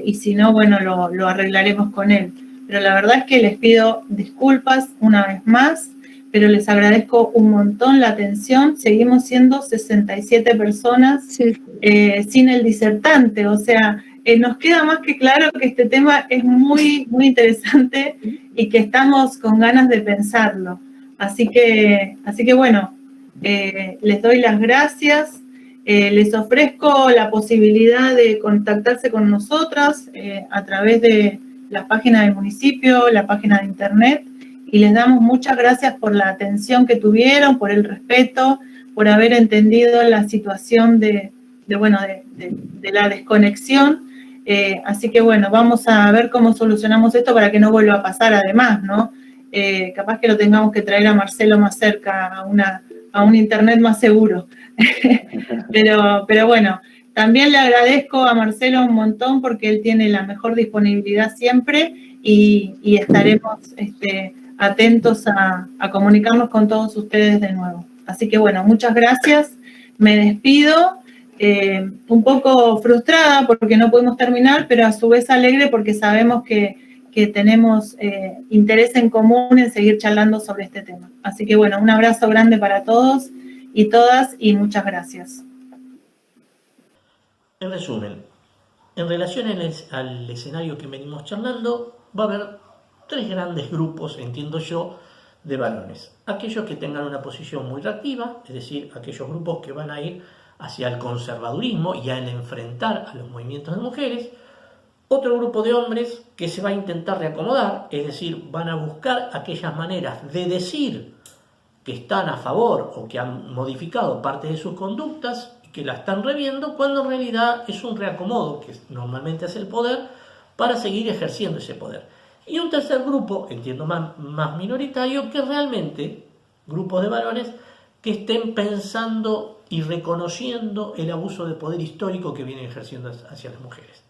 y si no, bueno, lo arreglaremos con él. Pero la verdad es que les pido disculpas una vez más, pero les agradezco un montón la atención. Seguimos siendo 67 personas sin el disertante, o sea, nos queda más que claro que este tema es muy, muy interesante y que estamos con ganas de pensarlo. Así que bueno, les doy las gracias, les ofrezco la posibilidad de contactarse con nosotras a través de la página del municipio, la página de internet, y les damos muchas gracias por la atención que tuvieron, por el respeto, por haber entendido la situación de la desconexión. Así que bueno, vamos a ver cómo solucionamos esto para que no vuelva a pasar además, ¿no? Capaz que lo tengamos que traer a Marcelo más cerca, a un internet más seguro. pero bueno, también le agradezco a Marcelo un montón porque él tiene la mejor disponibilidad siempre y estaremos atentos a comunicarnos con todos ustedes de nuevo. Así que bueno, muchas gracias, me despido, un poco frustrada porque no pudimos terminar, pero a su vez alegre porque sabemos que tenemos interés en común en seguir charlando sobre este tema. Así que bueno, un abrazo grande para todos y todas y muchas gracias. En resumen, en relación al escenario que venimos charlando, va a haber 3 grandes grupos, entiendo yo, de varones. Aquellos que tengan una posición muy reactiva, es decir, aquellos grupos que van a ir hacia el conservadurismo y a enfrentar a los movimientos de mujeres. Otro grupo de hombres que se va a intentar reacomodar, es decir, van a buscar aquellas maneras de decir que están a favor o que han modificado parte de sus conductas y que la están reviendo, cuando en realidad es un reacomodo que normalmente hace el poder para seguir ejerciendo ese poder. Y un tercer grupo, entiendo más minoritario, que realmente grupos de varones que estén pensando y reconociendo el abuso de poder histórico que vienen ejerciendo hacia las mujeres.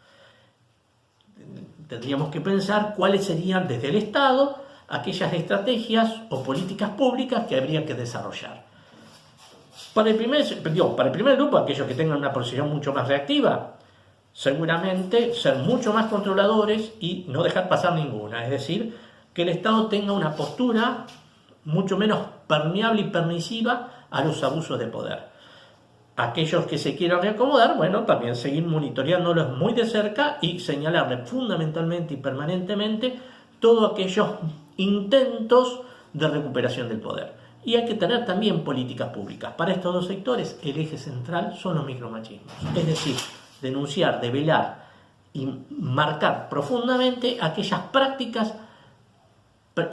Tendríamos que pensar cuáles serían desde el Estado aquellas estrategias o políticas públicas que habría que desarrollar. Para el primer grupo, aquellos que tengan una posición mucho más reactiva, seguramente ser mucho más controladores y no dejar pasar ninguna. Es decir, que el Estado tenga una postura mucho menos permeable y permisiva a los abusos de poder. Aquellos que se quieran reacomodar, bueno, también seguir monitoreándolos muy de cerca y señalarles fundamentalmente y permanentemente todos aquellos intentos de recuperación del poder. Y hay que tener también políticas públicas. Para estos dos sectores, el eje central son los micromachismos. Es decir, denunciar, develar y marcar profundamente aquellas prácticas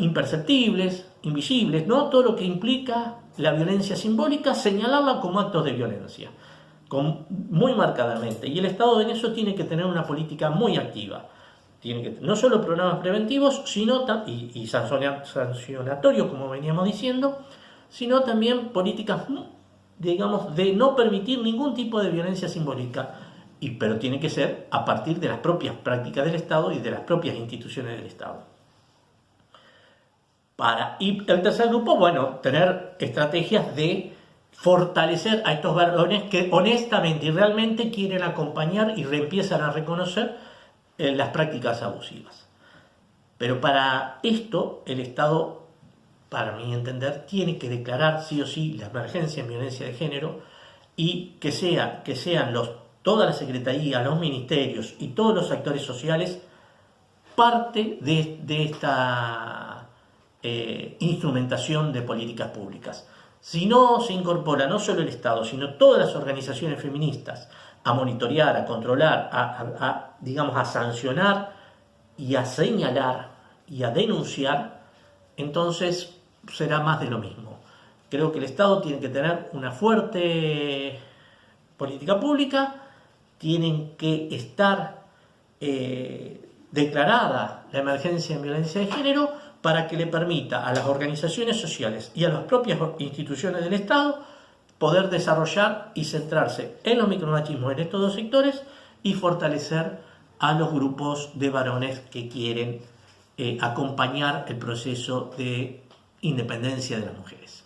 imperceptibles, invisibles, ¿no? Todo lo que implica la violencia simbólica, señalarla como actos de violencia, muy marcadamente. Y el Estado en eso tiene que tener una política muy activa. Tiene que no solo programas preventivos y sancionatorios, como veníamos diciendo, sino también políticas, digamos, de no permitir ningún tipo de violencia simbólica, pero tiene que ser a partir de las propias prácticas del Estado y de las propias instituciones del Estado. Y el tercer grupo, bueno, tener estrategias de fortalecer a estos varones que honestamente y realmente quieren acompañar y empiezan a reconocer las prácticas abusivas. Pero para esto el Estado, para mi entender, tiene que declarar sí o sí la emergencia en violencia de género, y que sean todas las secretarías, los ministerios y todos los actores sociales parte de esta instrumentación de políticas públicas. Si no se incorpora no solo el Estado, sino todas las organizaciones feministas a monitorear, a controlar, a sancionar y a señalar y a denunciar, entonces será más de lo mismo. Creo que el Estado tiene que tener una fuerte política pública, tienen que estar declarada la emergencia en violencia de género para que le permita a las organizaciones sociales y a las propias instituciones del Estado poder desarrollar y centrarse en los micromachismos en estos dos sectores y fortalecer a los grupos de varones que quieren acompañar el proceso de independencia de las mujeres.